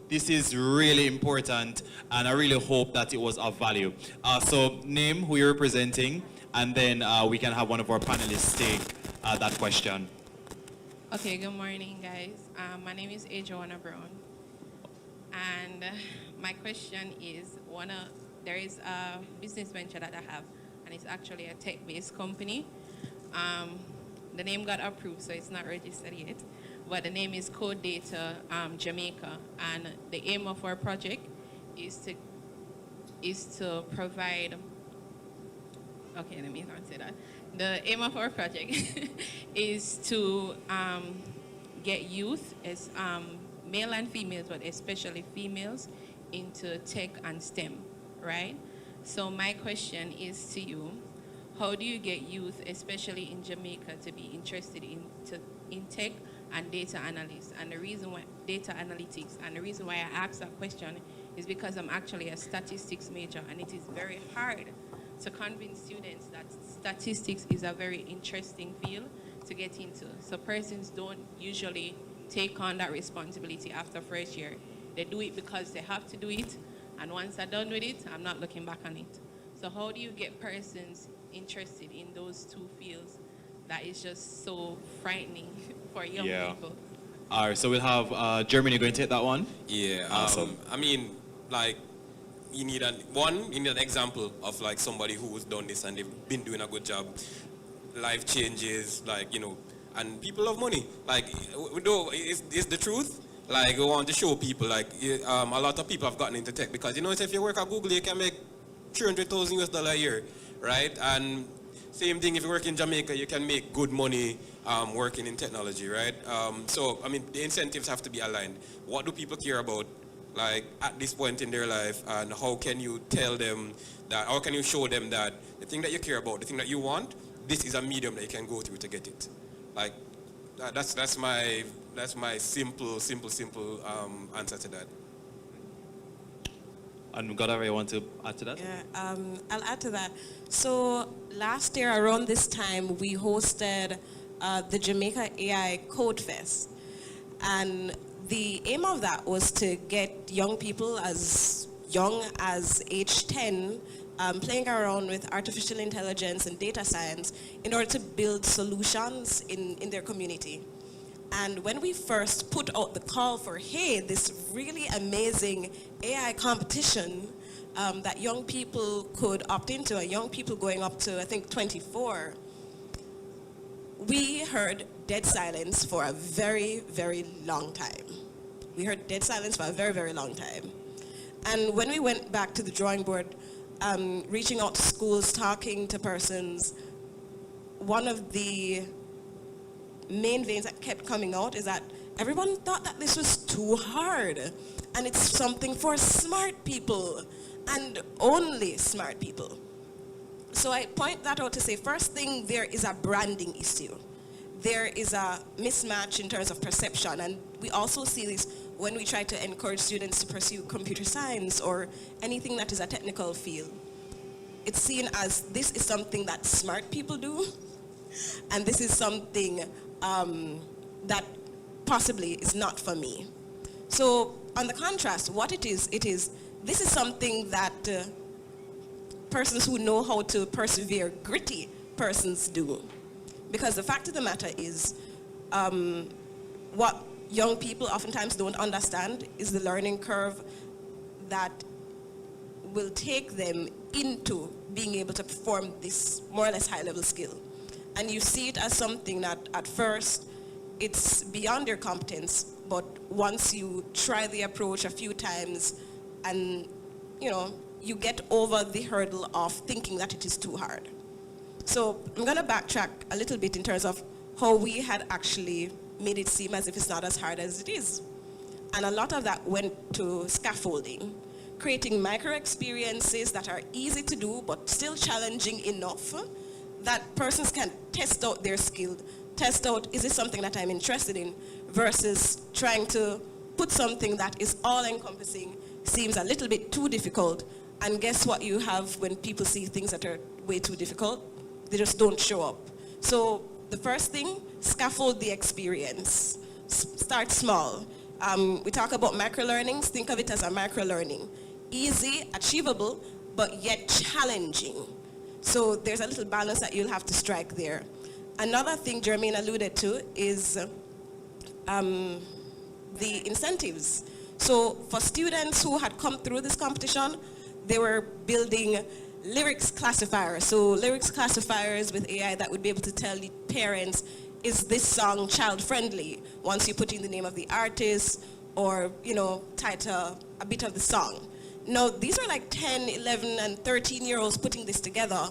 This is really important, and I really hope that it was of value. So name who you're representing, and then we can have one of our panelists take that question. Okay, good morning, guys. My name is Joanna Brown. And my question is, there is a business venture that I have, and it's actually a tech-based company. The name got approved, so it's not registered yet. But the name is Code Data Jamaica, and the aim of our project is to provide. Okay, let me not say that. The aim of our project is to get youth as male and females, but especially females, into tech and STEM, right? So my question is to you, how do you get youth, especially in Jamaica, to be interested in tech and data analysts? And the reason why data analytics, and the reason why I asked that question is because I'm actually a statistics major, and it is very hard to convince students that statistics is a very interesting field to get into. So persons don't usually take on that responsibility after first year. They do it because they have to do it, and once they're done with it, I'm not looking back on it. So how do you get persons interested in those two fields that is just so frightening for young people? All right, so we'll have Jermaine, you going to take that one? Yeah, awesome. I mean, like, you need an example of like somebody who's done this and they've been doing a good job. Life changes, like, you know, and people love money. Like, we know it's the truth. Like, we want to show people, like, a lot of people have gotten into tech because, you know, if you work at Google, you can make $300,000 a year, right? And same thing, if you work in Jamaica, you can make good money working in technology, right? So, I mean, the incentives have to be aligned. What do people care about, like, at this point in their life, and how can you tell them that, how can you show them that the thing that you care about, the thing that you want, this is a medium that you can go through to get it. Like, that's my simple answer to that. And Godiva, you want to add to that? Yeah, I'll add to that. So last year around this time, we hosted the Jamaica AI Code Fest. And the aim of that was to get young people as young as age 10 playing around with artificial intelligence and data science in order to build solutions in their community. And when we first put out the call for, hey, this really amazing AI competition that young people could opt into, young people going up to, I think, 24, we heard dead silence for a very, very long time. We heard dead silence for a very, very long time. And when we went back to the drawing board, reaching out to schools, talking to persons, one of the main veins that kept coming out is that everyone thought that this was too hard, and it's something for smart people, and only smart people. So I point that out to say, first thing, there is a branding issue. There is a mismatch in terms of perception, and we also see this when we try to encourage students to pursue computer science or anything that is a technical field. It's seen as this is something that smart people do, and this is something that possibly is not for me. So on the contrast, what it is, this is something that persons who know how to persevere, gritty persons do. Because the fact of the matter is, what young people oftentimes don't understand is the learning curve that will take them into being able to perform this more or less high-level skill. And you see it as something that at first it's beyond their competence, but once you try the approach a few times and, you know, you get over the hurdle of thinking that it is too hard. So I'm going to backtrack a little bit in terms of how we had actually made it seem as if it's not as hard as it is. And a lot of that went to scaffolding. creating micro experiences that are easy to do but still challenging enough that persons can test out their skill, test out, is this something that I'm interested in, versus trying to put something that is all-encompassing, seems a little bit too difficult, and guess what you have when people see things that are way too difficult? They just don't show up. So the first thing, scaffold the experience. Start small. We talk about micro-learnings, think of it as a micro-learning. Easy, achievable, but yet challenging. So there's a little balance that you'll have to strike there. Another thing Jermaine alluded to is the incentives. So for students who had come through this competition, they were building lyrics classifiers. So lyrics classifiers with AI that would be able to tell the parents, is this song child-friendly? Once you put in the name of the artist or, title, a bit of the song. Now, these are like 10, 11, and 13-year-olds putting this together.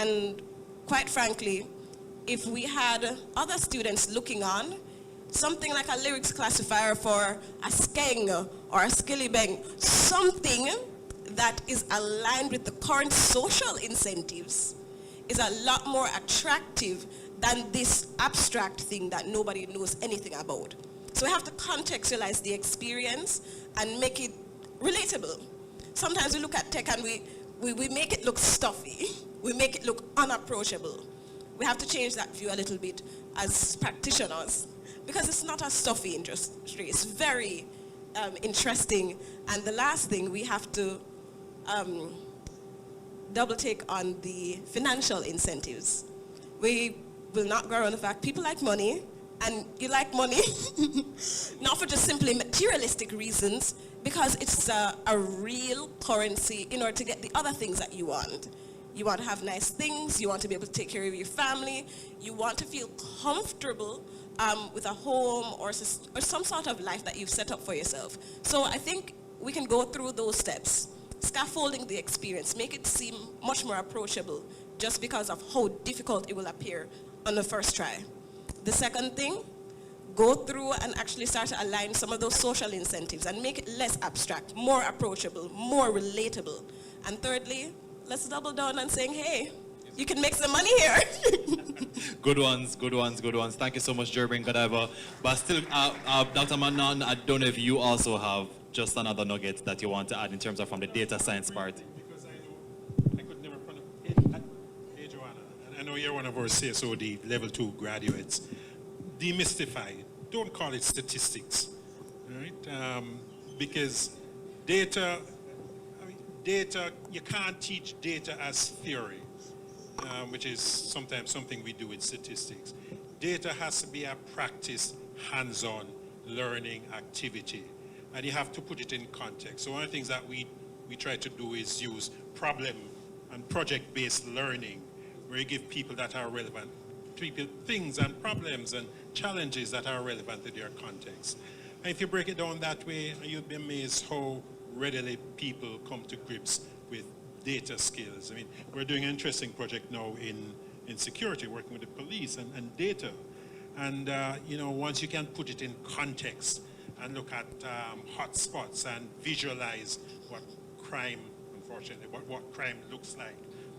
And quite frankly, if we had other students looking on, something like a lyrics classifier for a skeng or a skillibeng, something that is aligned with the current social incentives is a lot more attractive than this abstract thing that nobody knows anything about. So we have to contextualize the experience and make it relatable. Sometimes we look at tech and we make it look stuffy. We make it look unapproachable. We have to change that view a little bit as practitioners, because it's not a stuffy industry. It's very interesting. And the last thing, we have to double take on the financial incentives. We will not go around the fact people like money, and you like money not for just simply materialistic reasons, because it's a real currency in order to get the other things that you want. You want to have nice things, you want to be able to take care of your family, you want to feel comfortable with a home or some sort of life that you've set up for yourself. So I think we can go through those steps. Scaffolding the experience, make it seem much more approachable just because of how difficult it will appear on the first try. The second thing, go through and actually start to align some of those social incentives and make it less abstract, more approachable, more relatable. And thirdly, let's double down on saying, hey, you can make some money here. Good ones, good ones, good ones. Thank you so much, Jermaine Godiva. But still, Dr. McNaughton, I don't know if you also have just another nugget that you want to add in terms of from the data science part. Because I could never pronounce. Hey, Joanna, I know you're one of our CSOD level 2 graduates. Demystify it. Don't call it statistics, all right? Because data, you can't teach data as theory, which is sometimes something we do with statistics. Data has to be a practice, hands-on learning activity, and you have to put it in context. So one of the things that we try to do is use problem and project-based learning, where you give people that are relevant, people things and problems and challenges that are relevant to their context. And if you break it down that way, you'll be amazed how readily people come to grips with data skills. I mean, we're doing an interesting project now in security, working with the police and data. And, once you can put it in context and look at hotspots and visualize what crime, unfortunately, what crime looks like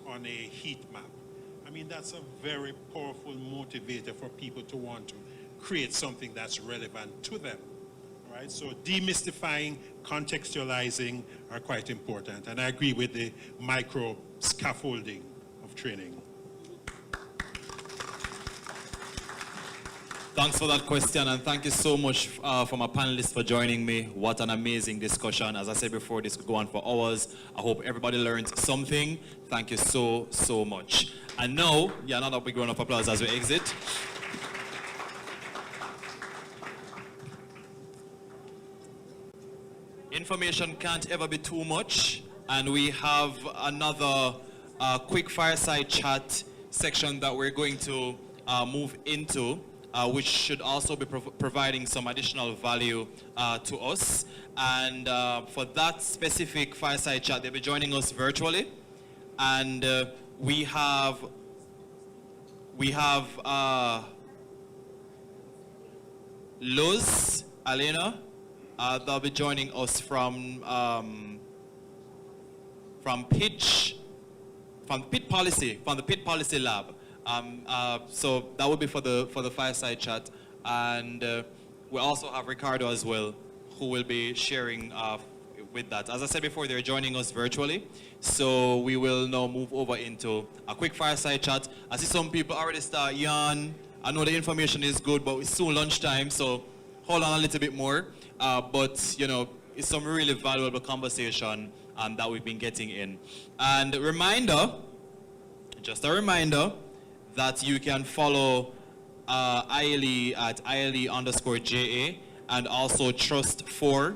on a heat map, I mean, that's a very powerful motivator for people to want to create something that's relevant to them. Right? So demystifying, contextualizing are quite important. And I agree with the micro scaffolding of training. Thanks for that question, and thank you so much for my panelists for joining me. What an amazing discussion. As I said before, this could go on for hours. I hope everybody learned something. Thank you so, so much. And now, another big round of applause as we exit. Information can't ever be too much, and we have another quick fireside chat section that we're going to move into, which should also be providing some additional value to us. And for that specific fireside chat, they'll be joining us virtually. And we have Luz, Alena, they'll be joining us from from Pitch Policy Lab. So that would be for the fireside chat, and we also have Ricardo as well, who will be sharing with that. As I said before, they're joining us virtually, so we will now move over into a quick fireside chat. I see some people already start yawn. I know the information is good, but it's soon lunchtime, so hold on a little bit more. But you know, it's some really valuable conversation that we've been getting in. And just a reminder that you can follow ILE at ILE_JA, and also Trust4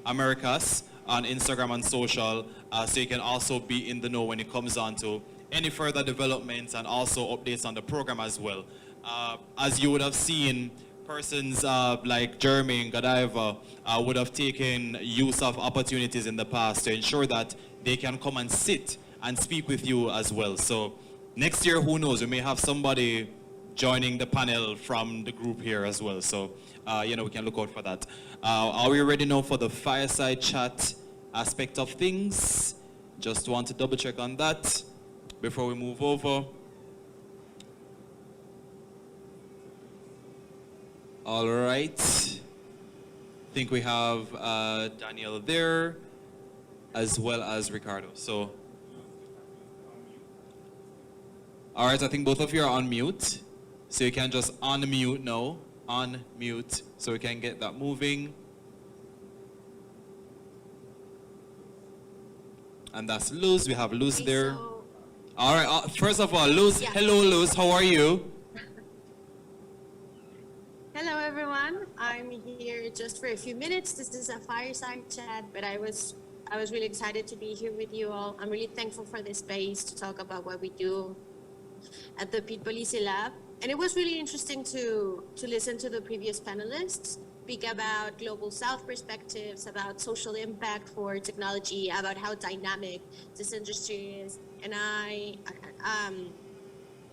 Americas on Instagram and social, so you can also be in the know when it comes on to any further developments and also updates on the program as well. As you would have seen, persons like Jermaine, Godiva would have taken use of opportunities in the past to ensure that they can come and sit and speak with you as well. So next year, who knows, we may have somebody joining the panel from the group here as well. So, you know, we can look out for that. Are we ready now for the fireside chat aspect of things? Just want to double check on that before we move over. All right. I think we have Daniel there, as well as Ricardo. So, all right, I think both of you are on mute. So you can just unmute now, unmute, so we can get that moving. And that's Luz, we have Luz there. So, all right, first of all, Luz, yeah. Hello Luz, how are you? Hello, everyone. I'm here just for a few minutes. This is a fireside chat, but I was really excited to be here with you all. I'm really thankful for this space to talk about what we do at the Pitch Policy Lab. And it was really interesting to listen to the previous panelists speak about global South perspectives, about social impact for technology, about how dynamic this industry is. And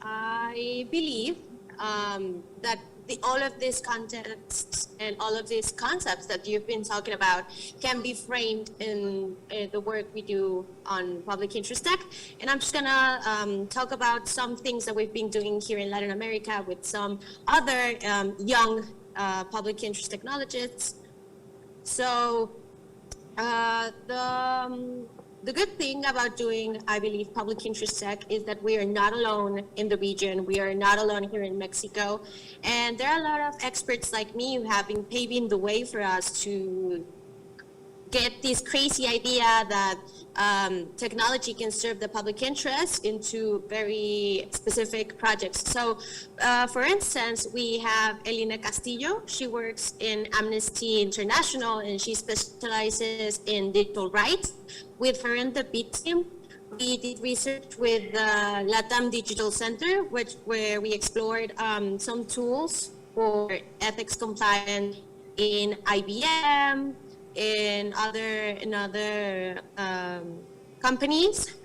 I believe that all of these contexts and all of these concepts that you've been talking about can be framed in the work we do on public interest tech. And I'm just gonna talk about some things that we've been doing here in Latin America with some other young public interest technologists. So the good thing about doing, I believe, public interest tech is that we are not alone in the region. We are not alone here in Mexico. And there are a lot of experts like me who have been paving the way for us to get this crazy idea that technology can serve the public interest into very specific projects. So, for instance, we have Elena Castillo. She works in Amnesty International, and she specializes in digital rights. With her and the BIT team, we did research with the LATAM Digital Center, where we explored some tools for ethics compliance in IBM, in other companies,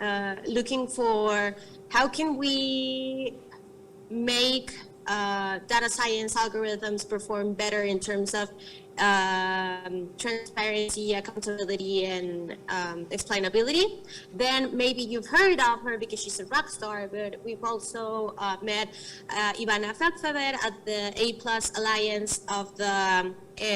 looking for how can we make data science algorithms perform better in terms of transparency, accountability, and explainability. Then maybe you've heard of her because she's a rock star, but we've also met Ivana Feldfeber at the A+ Alliance of the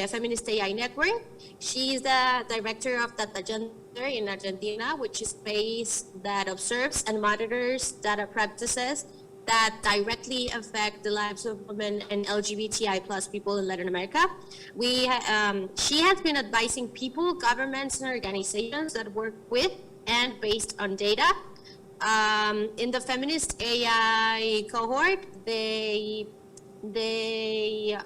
Feminist AI Network. She's the director of Data Gender in Argentina, which is a space that observes and monitors data practices that directly affect the lives of women and LGBTI+ people in Latin America. She has been advising people, governments, and organizations that work with and based on data. In the feminist AI cohort, they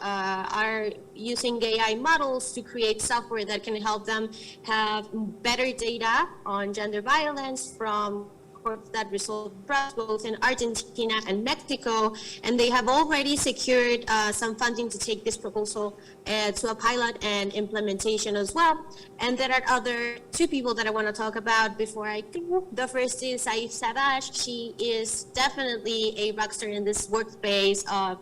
are using AI models to create software that can help them have better data on gender violence from courts that resolve both in Argentina and Mexico, and they have already secured some funding to take this proposal to a pilot and implementation as well. And there are other two people that I want to talk about before I go. The first is Saif Savage. She is definitely a rockstar in this workspace of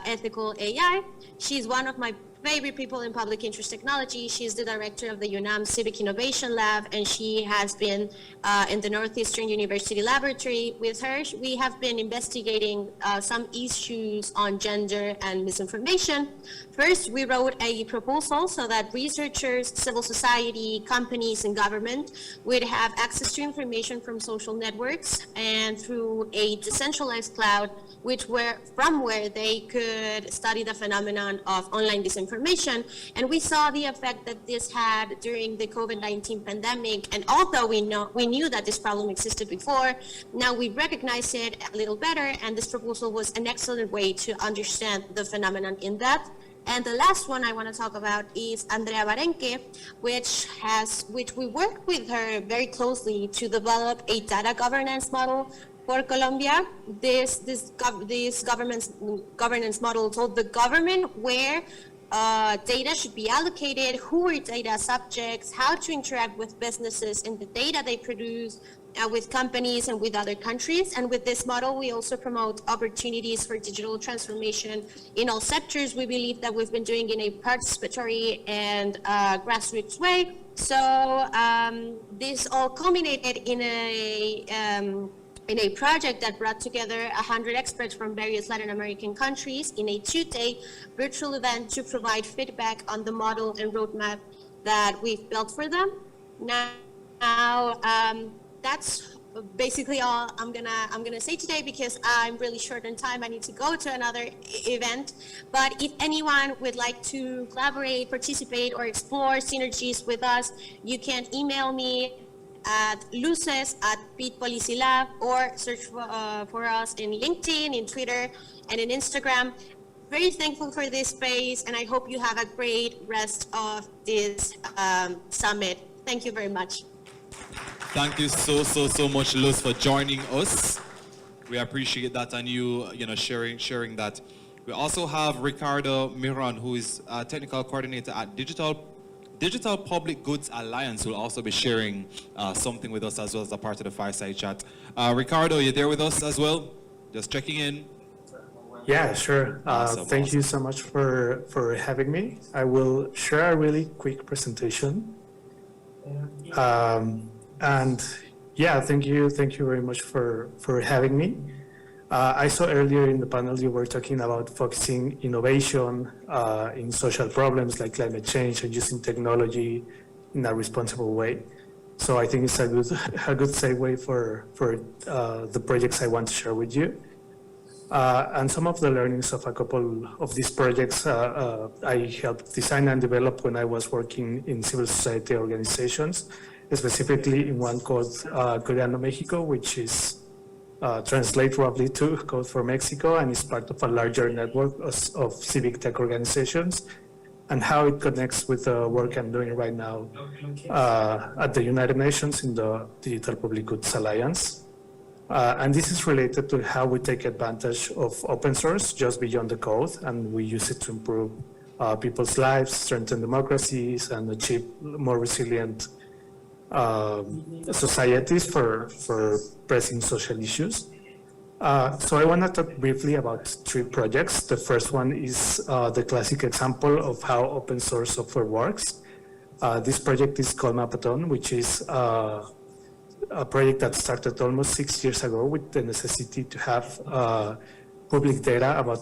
ethical AI. She's one of my favorite people in public interest technology. She's the director of the UNAM Civic Innovation Lab, and she has been in the Northeastern University Laboratory. With her, we have been investigating some issues on gender and misinformation. First, we wrote a proposal so that researchers, civil society, companies, and government would have access to information from social networks and through a decentralized cloud, from where they could study the phenomenon of online disinformation. And we saw the effect that this had during the COVID-19 pandemic. And although we knew that this problem existed before, now we recognize it a little better, and this proposal was an excellent way to understand the phenomenon in depth. And the last one I want to talk about is Andrea Barenque, which we worked with her very closely to develop a data governance model for Colombia. This governance model told the government where data should be allocated, who are data subjects, how to interact with businesses in the data they produce, with companies and with other countries. And with this model, we also promote opportunities for digital transformation in all sectors. We believe that we've been doing in a participatory and grassroots way. So this all culminated in a project that brought together 100 experts from various Latin American countries in a 2-day virtual event to provide feedback on the model and roadmap that we've built for them. Now, that's basically all I'm gonna say today, because I'm really short on time. I need to go to another event. But if anyone would like to collaborate, participate, or explore synergies with us, you can email me at luces@pitpolicylab, or search for us in LinkedIn, in Twitter, and in Instagram. Very thankful for this space, and I hope you have a great rest of this summit. Thank you very much. Thank you so much, Luz, for joining us. We appreciate that, and you sharing that. We also have Ricardo Mirón, who is technical coordinator at Digital Public Goods Alliance, who will also be sharing something with us as well as a part of the fireside chat. Ricardo, you there with us as well? Just checking in. Yeah, sure. Thank you so much for having me. I will share a really quick presentation. And yeah, thank you very much for having me. I saw earlier in the panel you were talking about focusing innovation in social problems like climate change and using technology in a responsible way. So I think it's a good segue for the projects I want to share with you. And some of the learnings of a couple of these projects I helped design and develop when I was working in civil society organizations, specifically in one called Coreano Mexico, which is translate roughly to Code for Mexico, and is part of a larger network of civic tech organizations, and how it connects with the work I'm doing right now at the United Nations in the Digital Public Goods Alliance. And this is related to how we take advantage of open source just beyond the code, and we use it to improve people's lives, strengthen democracies, and achieve more resilient societies for pressing social issues. So I want to talk briefly about 3 projects. The first one is the classic example of how open source software works. This project is called Mapathon, which is a project that started almost 6 years ago with the necessity to have public data about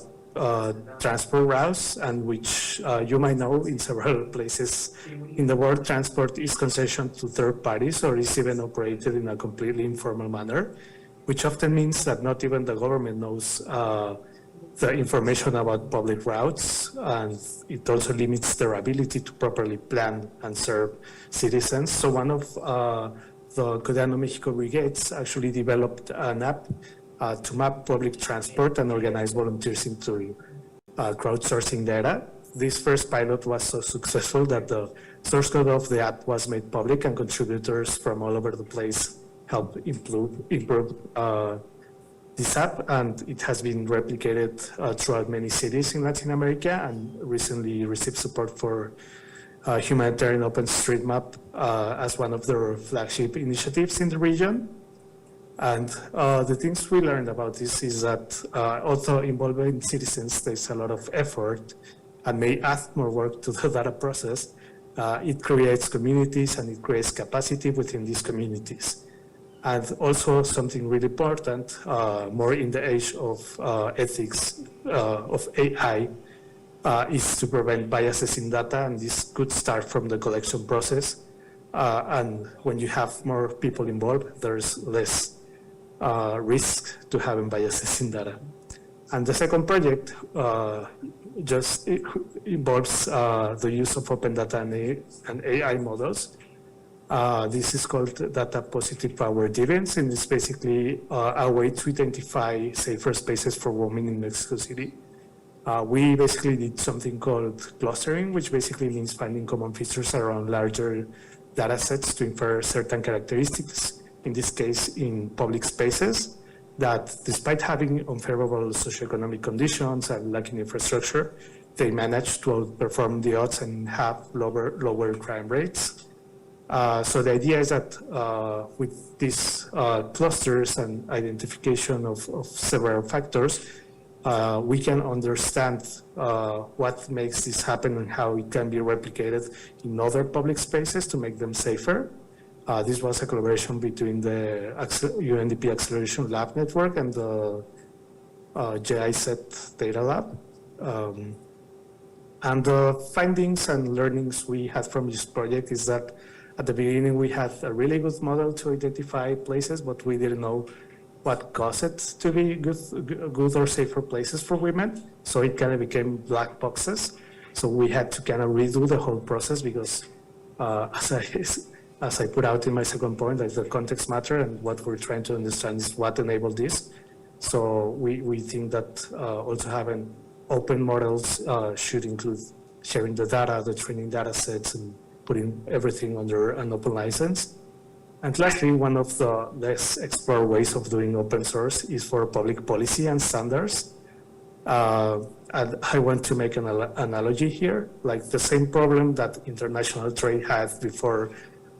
transport routes, and which you might know in several places in the world, transport is concessioned to third parties or is even operated in a completely informal manner, which often means that not even the government knows the information about public routes, and it also limits their ability to properly plan and serve citizens. So one of the Coreano Mexico brigades actually developed an app to map public transport and organize volunteers into crowdsourcing data. This first pilot was so successful that the source code of the app was made public, and contributors from all over the place helped improve this app, and it has been replicated throughout many cities in Latin America, and recently received support for humanitarian OpenStreetMap as one of their flagship initiatives in the region. And the things we learned about this is that although involving citizens takes a lot of effort, and may add more work to the data process, it creates communities and it creates capacity within these communities. And also something really important, more in the age of ethics of AI, is to prevent biases in data, and this could start from the collection process. And when you have more people involved, there's less risk to having biases in data. And the second project involves the use of open data and AI models. This is called data positive power deviance, and it's basically a way to identify safer spaces for roaming in Mexico City. We basically did something called clustering, which basically means finding common features around larger data sets to infer certain characteristics, in this case in public spaces, that despite having unfavorable socioeconomic conditions and lacking infrastructure, they manage to outperform the odds and have lower crime rates. So the idea is that with these clusters and identification of several factors, we can understand what makes this happen and how it can be replicated in other public spaces to make them safer. This was a collaboration between the UNDP Acceleration Lab Network and the GIZ Data Lab. And the findings and learnings we had from this project is that at the beginning we had a really good model to identify places, but we didn't know what caused it to be good or safer places for women. So it kind of became black boxes. So we had to kind of redo the whole process because as I put out in my second point, that the context matter, and what we're trying to understand is what enabled this. So we think that also having open models should include sharing the data, the training data sets, and putting everything under an open license. And lastly, one of the less explored ways of doing open source is for public policy and standards. And I want to make an analogy here, like the same problem that international trade had before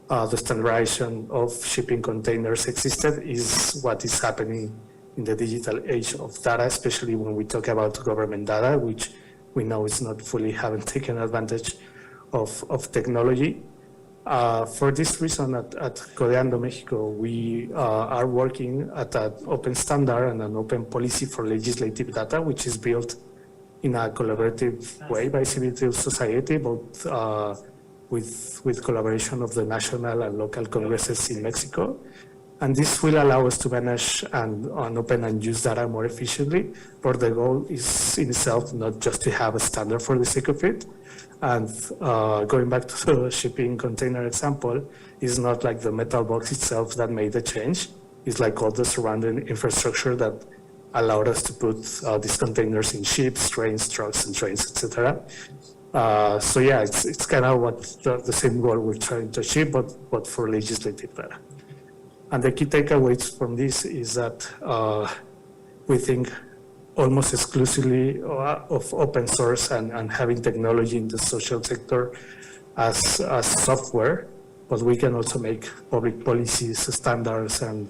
the standardization of shipping containers existed is what is happening in the digital age of data, especially when we talk about government data, which we know is not fully having taken advantage of technology. For this reason, at Codeando Mexico, we are working at an open standard and an open policy for legislative data, which is built in a collaborative way by civil society, both with collaboration of the national and local congresses in Mexico. And this will allow us to manage and open and use data more efficiently. But the goal is in itself not just to have a standard for the sake of it. And going back to the shipping container example, it's not like the metal box itself that made the change. It's like all the surrounding infrastructure that allowed us to put these containers in ships, trains, trucks, and trains, etc. So yeah, it's kind of what the same goal we're trying to achieve, but for legislative data. And the key takeaways from this is that we think almost exclusively of open source and having technology in the social sector as software, but we can also make public policies, standards, and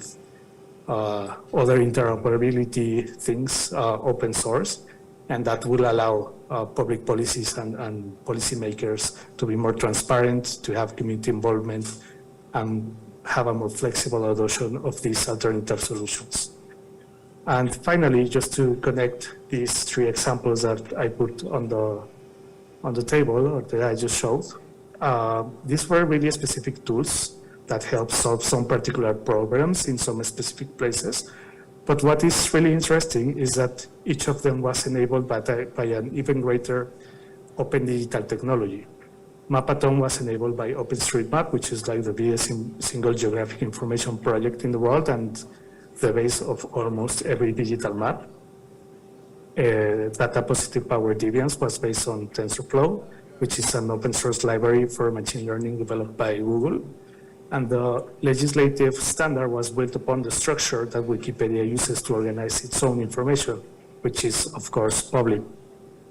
other interoperability things open source, and that will allow public policies and policymakers to be more transparent, to have community involvement, and have a more flexible adoption of these alternative solutions. And finally, just to connect these three examples that I put on the table, or that I just showed, these were really specific tools that help solve some particular problems in some specific places. But what is really interesting is that each of them was enabled by an even greater open digital technology. Mapathon was enabled by OpenStreetMap, which is like the biggest single geographic information project in the world and the base of almost every digital map. Data Positive Power Deviance was based on TensorFlow, which is an open source library for machine learning developed by Google. And the legislative standard was built upon the structure that Wikipedia uses to organize its own information, which is, of course, public.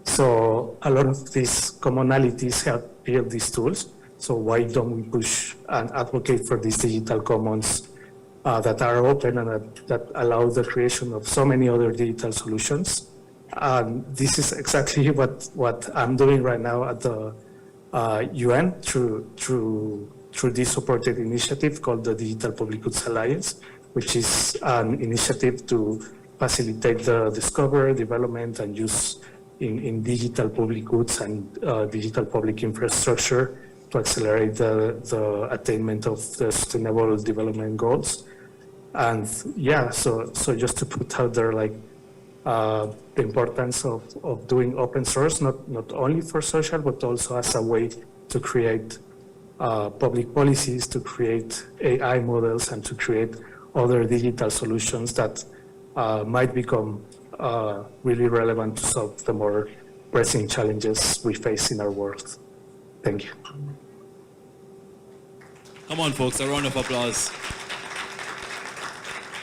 So a lot of these commonalities help build these tools. So why don't we push and advocate for these digital commons that are open and that allow the creation of so many other digital solutions This is exactly what I'm doing right now at the UN through this supported initiative called the Digital Public Goods Alliance, which is an initiative to facilitate the discovery, development, and use in digital public goods and digital public infrastructure to accelerate the attainment of the Sustainable Development Goals. And yeah, so just to put out there, like, the importance of doing open source, not only for social, but also as a way to create public policies, to create AI models, and to create other digital solutions that might become really relevant to solve the more pressing challenges we face in our world. Thank you. Come on, folks, a round of applause.